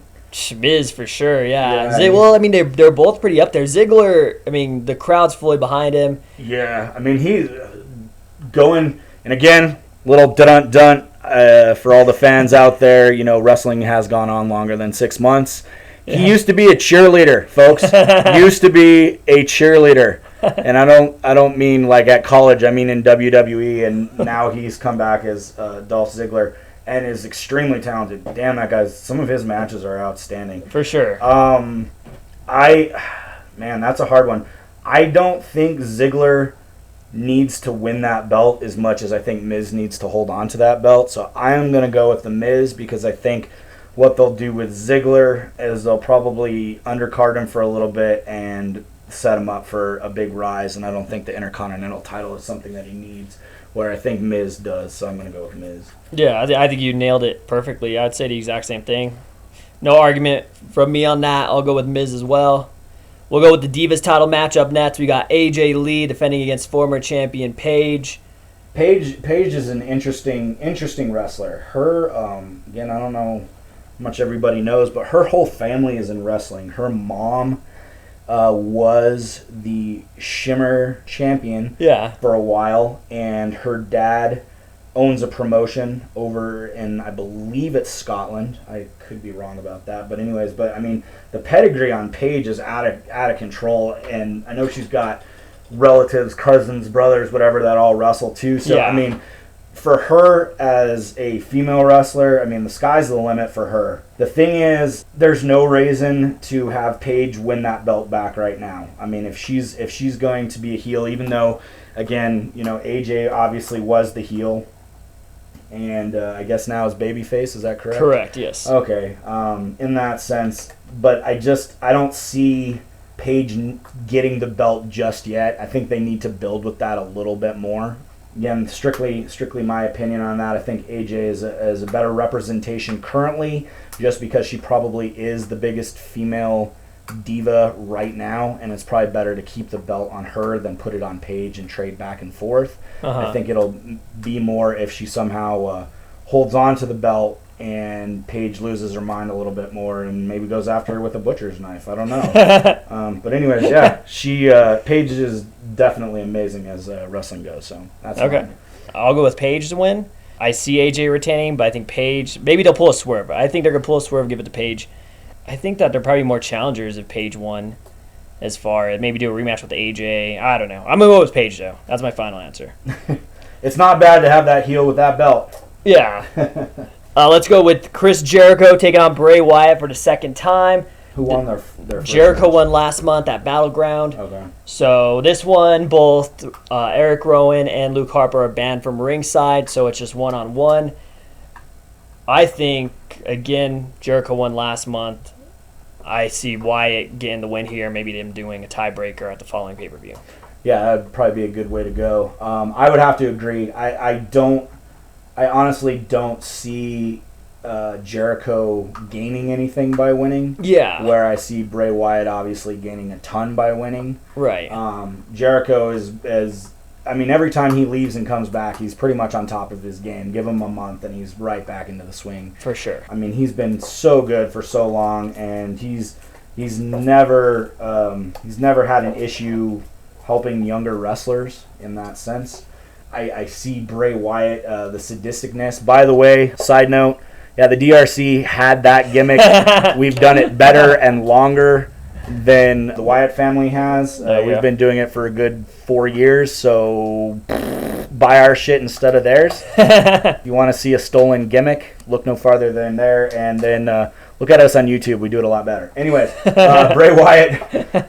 Speaker 1: Miz for sure, yeah.
Speaker 2: Yeah,
Speaker 1: I mean, they're both pretty up there. Ziggler, I mean, the crowd's fully behind him.
Speaker 2: Yeah, I mean, he's going, and again, little dun-dun for all the fans out there. You know, wrestling has gone on longer than 6 months.
Speaker 1: Yeah.
Speaker 2: He used to be a cheerleader, folks. Used to be a cheerleader. And I don't mean like at college. I mean in WWE, and now he's come back as Dolph Ziggler and is extremely talented. Damn, that guy's, some of his matches are outstanding.
Speaker 1: For sure.
Speaker 2: Man, that's a hard one. I don't think Ziggler needs to win that belt as much as I think Miz needs to hold on to that belt. So I'm going to go with the Miz, because I think what they'll do with Ziggler is they'll probably undercard him for a little bit and set him up for a big rise, and I don't think the Intercontinental title is something that he needs, where I think Miz does, so I'm going to go with Miz.
Speaker 1: Yeah, I think you nailed it perfectly. I'd say the exact same thing. No argument from me on that. I'll go with Miz as well. We'll go with the Divas title match up next. We got AJ Lee defending against former champion Paige.
Speaker 2: Paige is an interesting wrestler. Her, again, I don't know how much everybody knows, but her whole family is in wrestling. Her mom was the Shimmer champion for a while, and her dad owns a promotion over in, I believe it's Scotland. I could be wrong about that, but anyways, I mean, the pedigree on Paige is out of control, and I know she's got relatives, cousins, brothers, whatever, that all wrestle too. So I mean, for her as a female wrestler, I mean, the sky's the limit for her. The thing is, there's no reason to have Paige win that belt back right now. I mean, if she's going to be a heel, even though, again, you know, AJ obviously was the heel, and I guess now is babyface. Is that correct?
Speaker 1: Correct. Yes.
Speaker 2: Okay. In that sense, but I don't see Paige getting the belt just yet. I think they need to build with that a little bit more. Again, strictly my opinion on that. I think AJ is a better representation currently, just because she probably is the biggest female diva right now, and it's probably better to keep the belt on her than put it on Paige and trade back and forth. I think it'll be more if she somehow holds on to the belt and Paige loses her mind a little bit more and maybe goes after her with a butcher's knife. I don't know. But anyways, yeah, Paige is definitely amazing as wrestling goes. So that's
Speaker 1: okay. I'll go with Paige to win. I see AJ retaining, but I think Paige, maybe they'll pull a swerve. I think they're going to pull a swerve, give it to Paige. I think that they're probably more challengers if Paige won, as far as maybe do a rematch with AJ. I don't know. I'm going to go with Paige, though. That's my final answer.
Speaker 2: It's not bad to have that heel with that belt.
Speaker 1: Yeah. Let's go with Chris Jericho taking on Bray Wyatt for the second time.
Speaker 2: Who won their first
Speaker 1: Jericho
Speaker 2: match?
Speaker 1: won last month at Battleground.
Speaker 2: Okay.
Speaker 1: So this one, both Eric Rowan and Luke Harper are banned from ringside, so it's just one-on-one. I think, again, Jericho won last month. I see Wyatt getting the win here, maybe them doing a tiebreaker at the following pay-per-view.
Speaker 2: Yeah, that would probably be a good way to go. I would have to agree. I honestly don't see Jericho gaining anything by winning.
Speaker 1: Yeah.
Speaker 2: Where I see Bray Wyatt obviously gaining a ton by winning.
Speaker 1: Right.
Speaker 2: Jericho is I mean, every time he leaves and comes back, he's pretty much on top of his game. Give him a month and he's right back into the swing.
Speaker 1: For sure.
Speaker 2: I mean, he's been so good for so long, and he's never had an issue helping younger wrestlers in that sense. I see Bray Wyatt, the sadisticness. By the way, side note, yeah, the DRC had that gimmick. We've done it better and longer than the Wyatt family has. We've been doing it for a good 4 years, so buy our shit instead of theirs. If you want to see a stolen gimmick, look no farther than there, and then look at us on YouTube. We do it a lot better. Anyways, Bray Wyatt.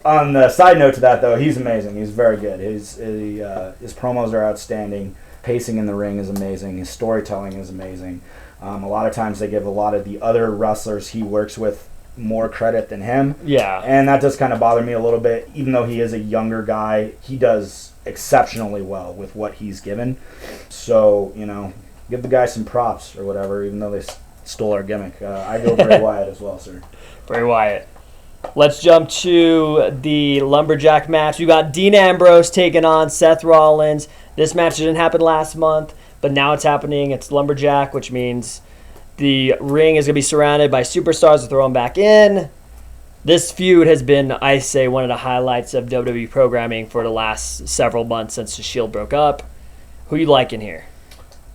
Speaker 2: On the side note to that, though, he's amazing. He's very good. His promos are outstanding. Pacing in the ring is amazing. His storytelling is amazing. A lot of times they give a lot of the other wrestlers he works with more credit than him.
Speaker 1: Yeah.
Speaker 2: And that does kind of bother me a little bit. Even though he is a younger guy, he does exceptionally well with what he's given. So, give the guy some props or whatever, even though they stole our gimmick. I go Bray Wyatt as well, sir.
Speaker 1: Bray Wyatt. Let's jump to the Lumberjack match. We got Dean Ambrose taking on Seth Rollins. This match didn't happen last month, but now it's happening. It's Lumberjack, which means The ring is going to be surrounded by superstars to throw them back in. This feud has been, I say, one of the highlights of WWE programming for the last several months since the Shield broke up. Who you liking here?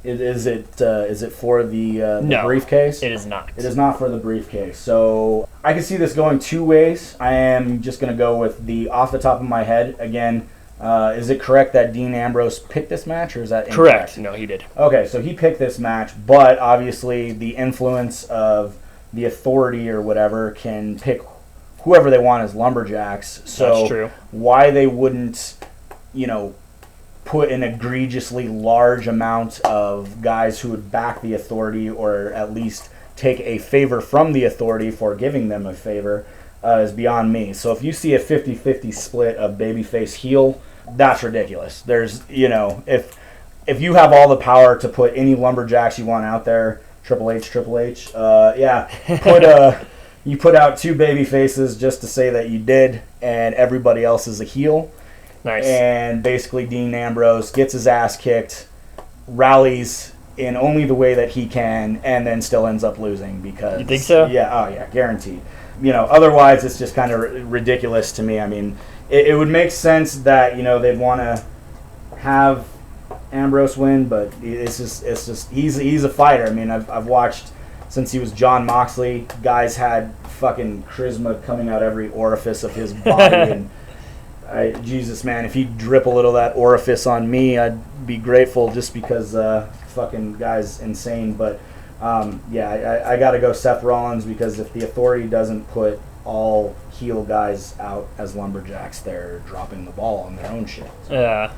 Speaker 2: Is it for the
Speaker 1: No,
Speaker 2: briefcase?
Speaker 1: It is not.
Speaker 2: It is not for the briefcase. So I can see this going two ways. I am just going to go with the off the top of my head. Again, is it correct that Dean Ambrose picked this match, or is that incorrect?
Speaker 1: Correct. No, he did.
Speaker 2: Okay, so he picked this match, but obviously the influence of the Authority or whatever can pick whoever they want as lumberjacks. So
Speaker 1: that's true.
Speaker 2: Why they wouldn't, put an egregiously large amount of guys who would back the Authority or at least take a favor from the Authority for giving them a favor is beyond me. So if you see a 50-50 split of babyface heel, that's ridiculous. There's, if you have all the power to put any lumberjacks you want out there, Triple H, you put out two baby faces just to say that you did, and everybody else is a heel.
Speaker 1: Nice.
Speaker 2: And basically Dean Ambrose gets his ass kicked, rallies in only the way that he can, and then still ends up losing because...
Speaker 1: You think so?
Speaker 2: Yeah, oh yeah, guaranteed. Otherwise it's just kind of ridiculous to me. I mean, it would make sense that, they'd want to have Ambrose win, but it's just he's a fighter. I mean, I've watched since he was John Moxley. Guys had fucking charisma coming out every orifice of his body, and Jesus, man, if he'd drip a little of that orifice on me, I'd be grateful just because fucking guy's insane. But I got to go Seth Rollins because if the Authority doesn't put all heel guys out as lumberjacks, they're dropping the ball on their own shit. So.
Speaker 1: Yeah.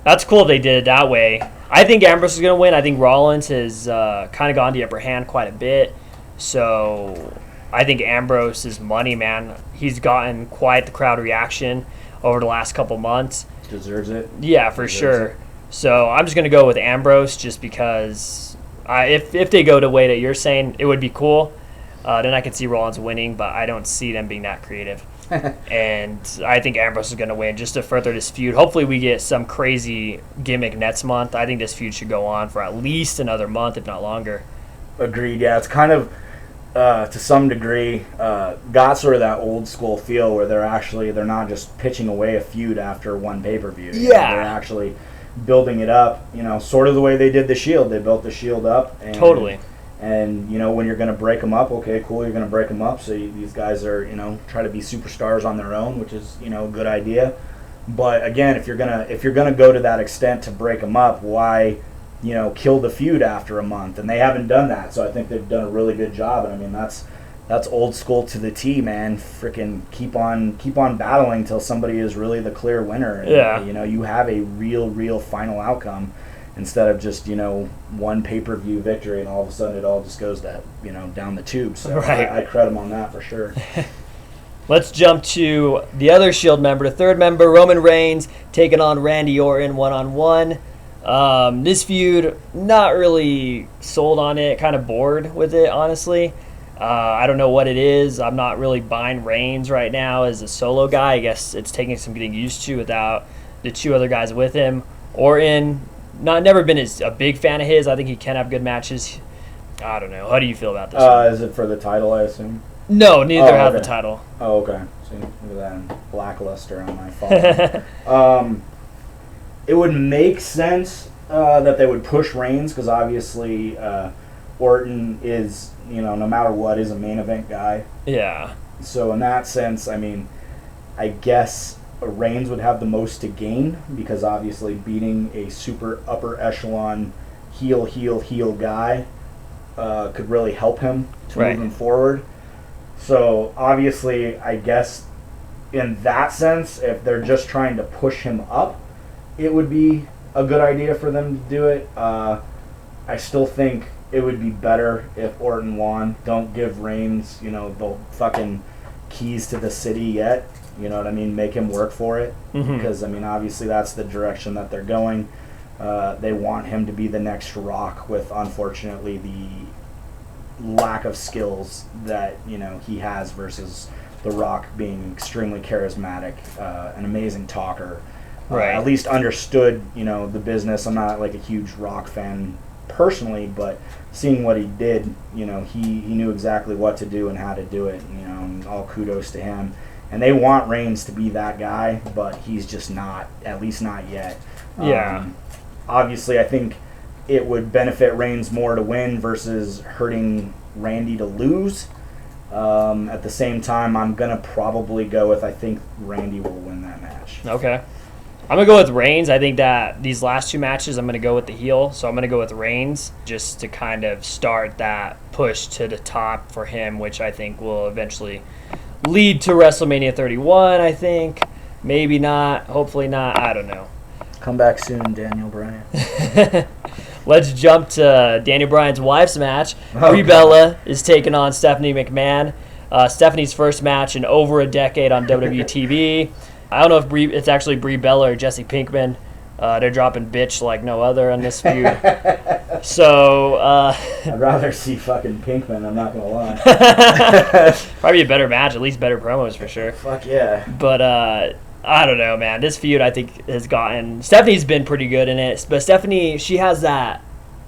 Speaker 1: That's cool if they did it that way. I think Ambrose is going to win. I think Rollins has kind of gone the upper hand quite a bit. So I think Ambrose is money, man. He's gotten quite the crowd reaction over the last couple months.
Speaker 2: Deserves it.
Speaker 1: Yeah, for sure. It. So I'm just going to go with Ambrose just because if they go the way that you're saying, it would be cool. Then I could see Rollins winning, but I don't see them being that creative. And I think Ambrose is going to win just to further this feud. Hopefully we get some crazy gimmick next month. I think this feud should go on for at least another month, if not longer.
Speaker 2: Agreed, yeah. It's kind of, to some degree, got sort of that old school feel where they're not just pitching away a feud after one pay-per-view.
Speaker 1: Yeah.
Speaker 2: They're actually building it up, sort of the way they did the Shield. They built the Shield up. And,
Speaker 1: totally.
Speaker 2: And, when you're going to break them up, okay, cool, you're going to break them up. So these guys are, try to be superstars on their own, which is, a good idea. But, again, if you're gonna go to that extent to break them up, why, kill the feud after a month? And they haven't done that. So I think they've done a really good job. And, I mean, that's old school to the T, man. Freaking keep on battling till somebody is really the clear winner. And,
Speaker 1: yeah.
Speaker 2: You have a real final outcome. Instead of just, one pay-per-view victory and all of a sudden it all just goes that, down the tube. So
Speaker 1: right.
Speaker 2: I credit them on that for sure.
Speaker 1: Let's jump to the other Shield member, the third member, Roman Reigns, taking on Randy Orton one-on-one. This feud, not really sold on it, kind of bored with it, honestly. I don't know what it is. I'm not really buying Reigns right now as a solo guy. I guess it's taking some getting used to without the two other guys with him. Orton... never been a big fan of his. I think he can have good matches. I don't know. How do you feel about this one?
Speaker 2: Is it for the title, I assume?
Speaker 1: No, neither have the title.
Speaker 2: Oh, okay. So look at that blackluster on my phone. It would make sense that they would push Reigns because obviously Orton is, no matter what, is a main event guy.
Speaker 1: Yeah.
Speaker 2: So in that sense, I mean, I guess Reigns would have the most to gain because obviously beating a super upper echelon heel guy could really help him to move him forward. So obviously, I guess in that sense, if they're just trying to push him up, it would be a good idea for them to do it. I still think it would be better if Orton won. Don't give Reigns, the fucking keys to the city yet. You know what I mean? Make him work for it.
Speaker 1: Mm-hmm.
Speaker 2: Because, I mean, obviously that's the direction that they're going. They want him to be the next Rock with, unfortunately, the lack of skills that, he has versus The Rock being extremely charismatic, an amazing talker.
Speaker 1: Right.
Speaker 2: At least understood, the business. I'm not, like, a huge Rock fan personally, but seeing what he did, you know, he knew exactly what to do and how to do it, you know, and all kudos to him. And they want Reigns to be that guy, but he's just not, at least not yet.
Speaker 1: Yeah.
Speaker 2: Obviously, I think it would benefit Reigns more to win versus hurting Randy to lose. At the same time, I'm going to probably go with, I think Randy will win that match.
Speaker 1: Okay. I'm going to go with Reigns. I think that these last 2 matches, I'm going to go with the heel. So I'm going to go with Reigns just to kind of start that push to the top for him, which I think will eventually lead to WrestleMania 31, I think. Maybe not. Hopefully not. I don't know.
Speaker 2: Come back soon, Daniel Bryan.
Speaker 1: Let's jump to Daniel Bryan's wife's match. Brie Bella is taking on Stephanie McMahon. Stephanie's first match in over a decade on WWE TV. I don't know if it's actually Brie Bella or Jesse Pinkman. They're dropping bitch like no other in this feud. So
Speaker 2: I'd rather see fucking Pinkman, I'm not going to lie.
Speaker 1: Probably a better match, at least better promos for sure.
Speaker 2: Fuck yeah.
Speaker 1: But I don't know, man. This feud, I think, has gotten... Stephanie's been pretty good in it. But Stephanie, she has that...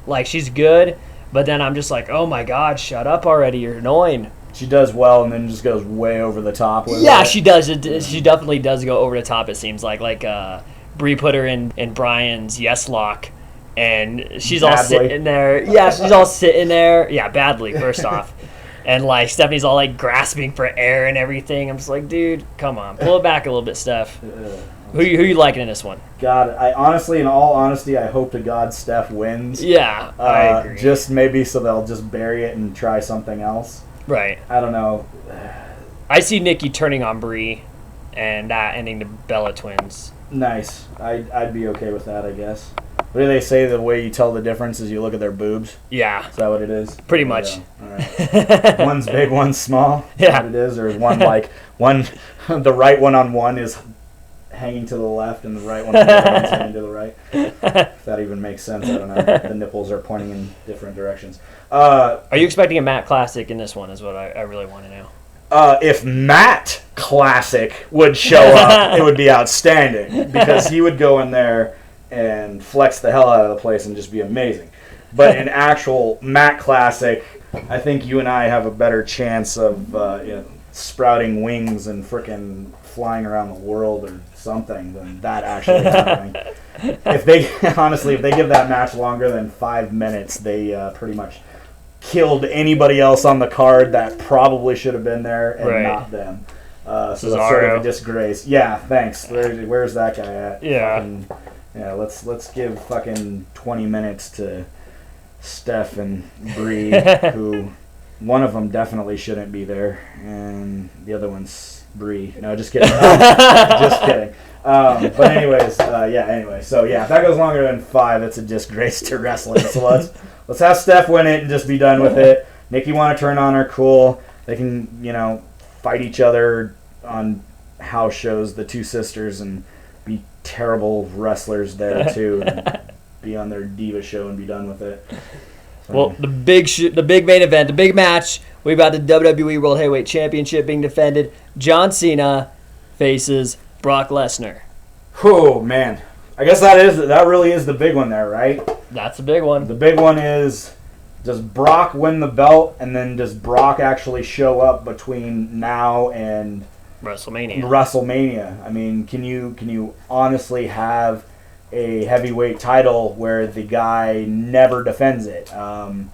Speaker 1: Like, she's good, but then I'm just like, oh my God, shut up already. You're annoying.
Speaker 2: She does well and then just goes way over the top with
Speaker 1: Yeah,
Speaker 2: it.
Speaker 1: she does. She definitely does go over the top, it seems like. Like, Brie put her in Brian's yes lock, and she's all sitting there. Yeah, she's all sitting there. Yeah, badly, first off. And, like, Stephanie's all, like, grasping for air and everything. I'm just like, dude, come on. Pull it back a little bit, Steph. Who you liking in this one?
Speaker 2: God, I honestly, in all honesty, I hope to God Steph wins.
Speaker 1: Yeah, I agree.
Speaker 2: Just maybe so they'll just bury it and try something else.
Speaker 1: Right.
Speaker 2: I don't know.
Speaker 1: I see Nikki turning on Brie and that ending the Bella twins.
Speaker 2: Nice. I'd be okay with that, I guess. What do they say? The way you tell the difference is you look at their boobs?
Speaker 1: Yeah.
Speaker 2: Is that what it is?
Speaker 1: Pretty much.
Speaker 2: All right. One's big, one's small?
Speaker 1: Yeah.
Speaker 2: What it is? Or is one like, the right one on one is hanging to the left and the right one on the other one's hanging to the right? If that even makes sense, I don't know. The nipples are pointing in different directions.
Speaker 1: Are you expecting a Matt Classic in this one is what I really want to know.
Speaker 2: If Matt Classic would show up, it would be outstanding because he would go in there and flex the hell out of the place and just be amazing. But in actual Matt Classic, I think you and I have a better chance of sprouting wings and frickin' flying around the world or something than that actually happening. If they give that match longer than 5 minutes, they pretty much killed anybody else on the card that probably should have been there and not them. So that's sort of a disgrace. Yeah, thanks. Where's that guy at?
Speaker 1: Yeah.
Speaker 2: Let's give fucking 20 minutes to Steph and Brie, who one of them definitely shouldn't be there, and the other one's Brie. No, just kidding. Just kidding. But anyways, anyway. So yeah, if that goes longer than 5, it's a disgrace to wrestling. So let's have Steph win it and just be done with it. Nikki want to turn on her, cool. They can, fight each other on house shows, the two sisters, and be terrible wrestlers there too, and be on their diva show and be done with it. So.
Speaker 1: Well, the big main event, the big match, we've got the WWE World Heavyweight Championship being defended. John Cena faces Brock Lesnar.
Speaker 2: Oh man, I guess that really is the big one there, right?
Speaker 1: That's the big one.
Speaker 2: The big one is, does Brock win the belt, and then does Brock actually show up between now and WrestleMania? I mean, can you honestly have a heavyweight title where the guy never defends it? Don't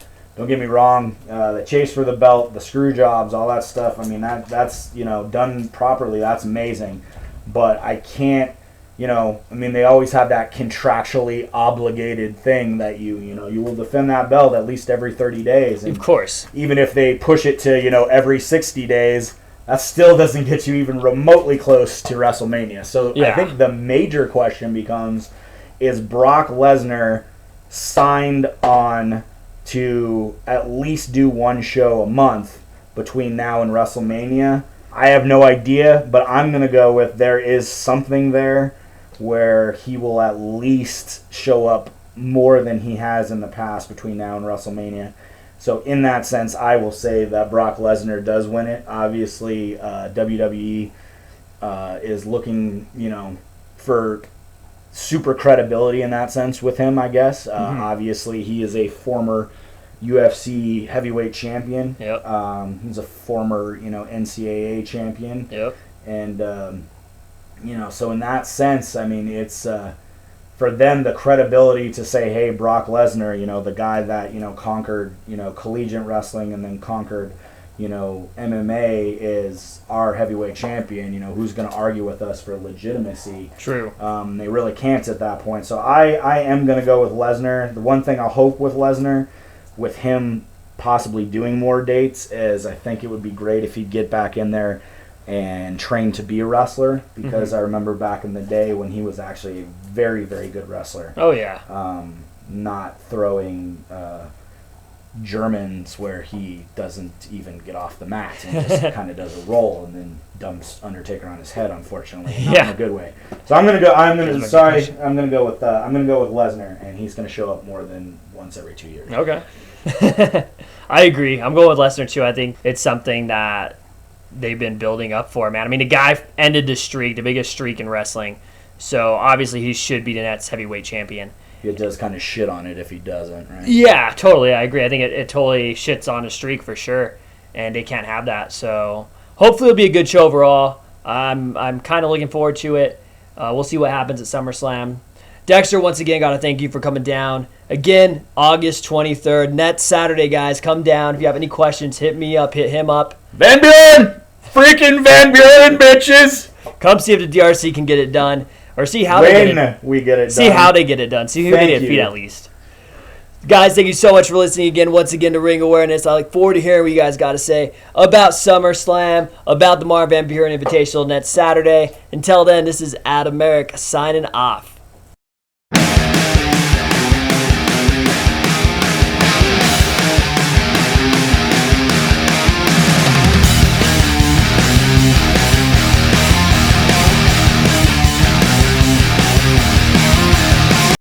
Speaker 2: get me wrong, the chase for the belt, the screw jobs, all that stuff, I mean, that's done properly, that's amazing. But I can't, they always have that contractually obligated thing that you will defend that belt at least every 30 days. And
Speaker 1: of course.
Speaker 2: Even if they push it to, every 60 days, that still doesn't get you even remotely close to WrestleMania. So yeah. I think the major question becomes, is Brock Lesnar signed on to at least do one show a month between now and WrestleMania? I have no idea, but I'm going to go with there is something there where he will at least show up more than he has in the past between now and WrestleMania. So in that sense, I will say that Brock Lesnar does win it. Obviously, WWE is looking, for super credibility in that sense with him, I guess. Obviously, he is a former UFC heavyweight champion.
Speaker 1: Yep.
Speaker 2: He's a former, NCAA champion.
Speaker 1: Yep.
Speaker 2: And, so in that sense, I mean, it's for them the credibility to say, hey, Brock Lesnar, the guy that, conquered, collegiate wrestling and then conquered, MMA is our heavyweight champion. Who's going to argue with us for legitimacy?
Speaker 1: True.
Speaker 2: They really can't at that point. So I am going to go with Lesnar. The one thing I'll hope with Lesnar, with him possibly doing more dates, is I think it would be great if he'd get back in there and train to be a wrestler, because I remember back in the day when he was actually a very, very good wrestler.
Speaker 1: Oh, yeah.
Speaker 2: Not throwing Germans where he doesn't even get off the mat and just kind of does a roll and then dumps Undertaker on his head, unfortunately, not in a good way. So I'm gonna go with Lesnar, and he's gonna show up more than once every 2 years.
Speaker 1: Okay. I agree. I'm going with Lesnar too. I think it's something that they've been building up for, man. I mean, the guy ended the streak, the biggest streak in wrestling. So obviously he should be the next heavyweight champion.
Speaker 2: It does kind of shit on it if he doesn't, right?
Speaker 1: Yeah, totally. I agree. I think it totally shits on a streak for sure, and they can't have that. So hopefully it'll be a good show overall. I'm kind of looking forward to it. We'll see what happens at SummerSlam. Dexter, once again, got to thank you for coming down. Again, August 23rd, next Saturday, guys. Come down. If you have any questions, hit me up, hit him up.
Speaker 2: Van Buren! Freaking Van Buren, bitches!
Speaker 1: Come see if the DRC can get it done. Or see how they get it. See how they get it done. See who they defeat at least. Guys, thank you so much for listening again, once again, to Ring Awareness. I look forward to hearing what you guys got to say about SummerSlam, about the Marv Van Buren Invitational next Saturday. Until then, this is Adam Merrick signing off.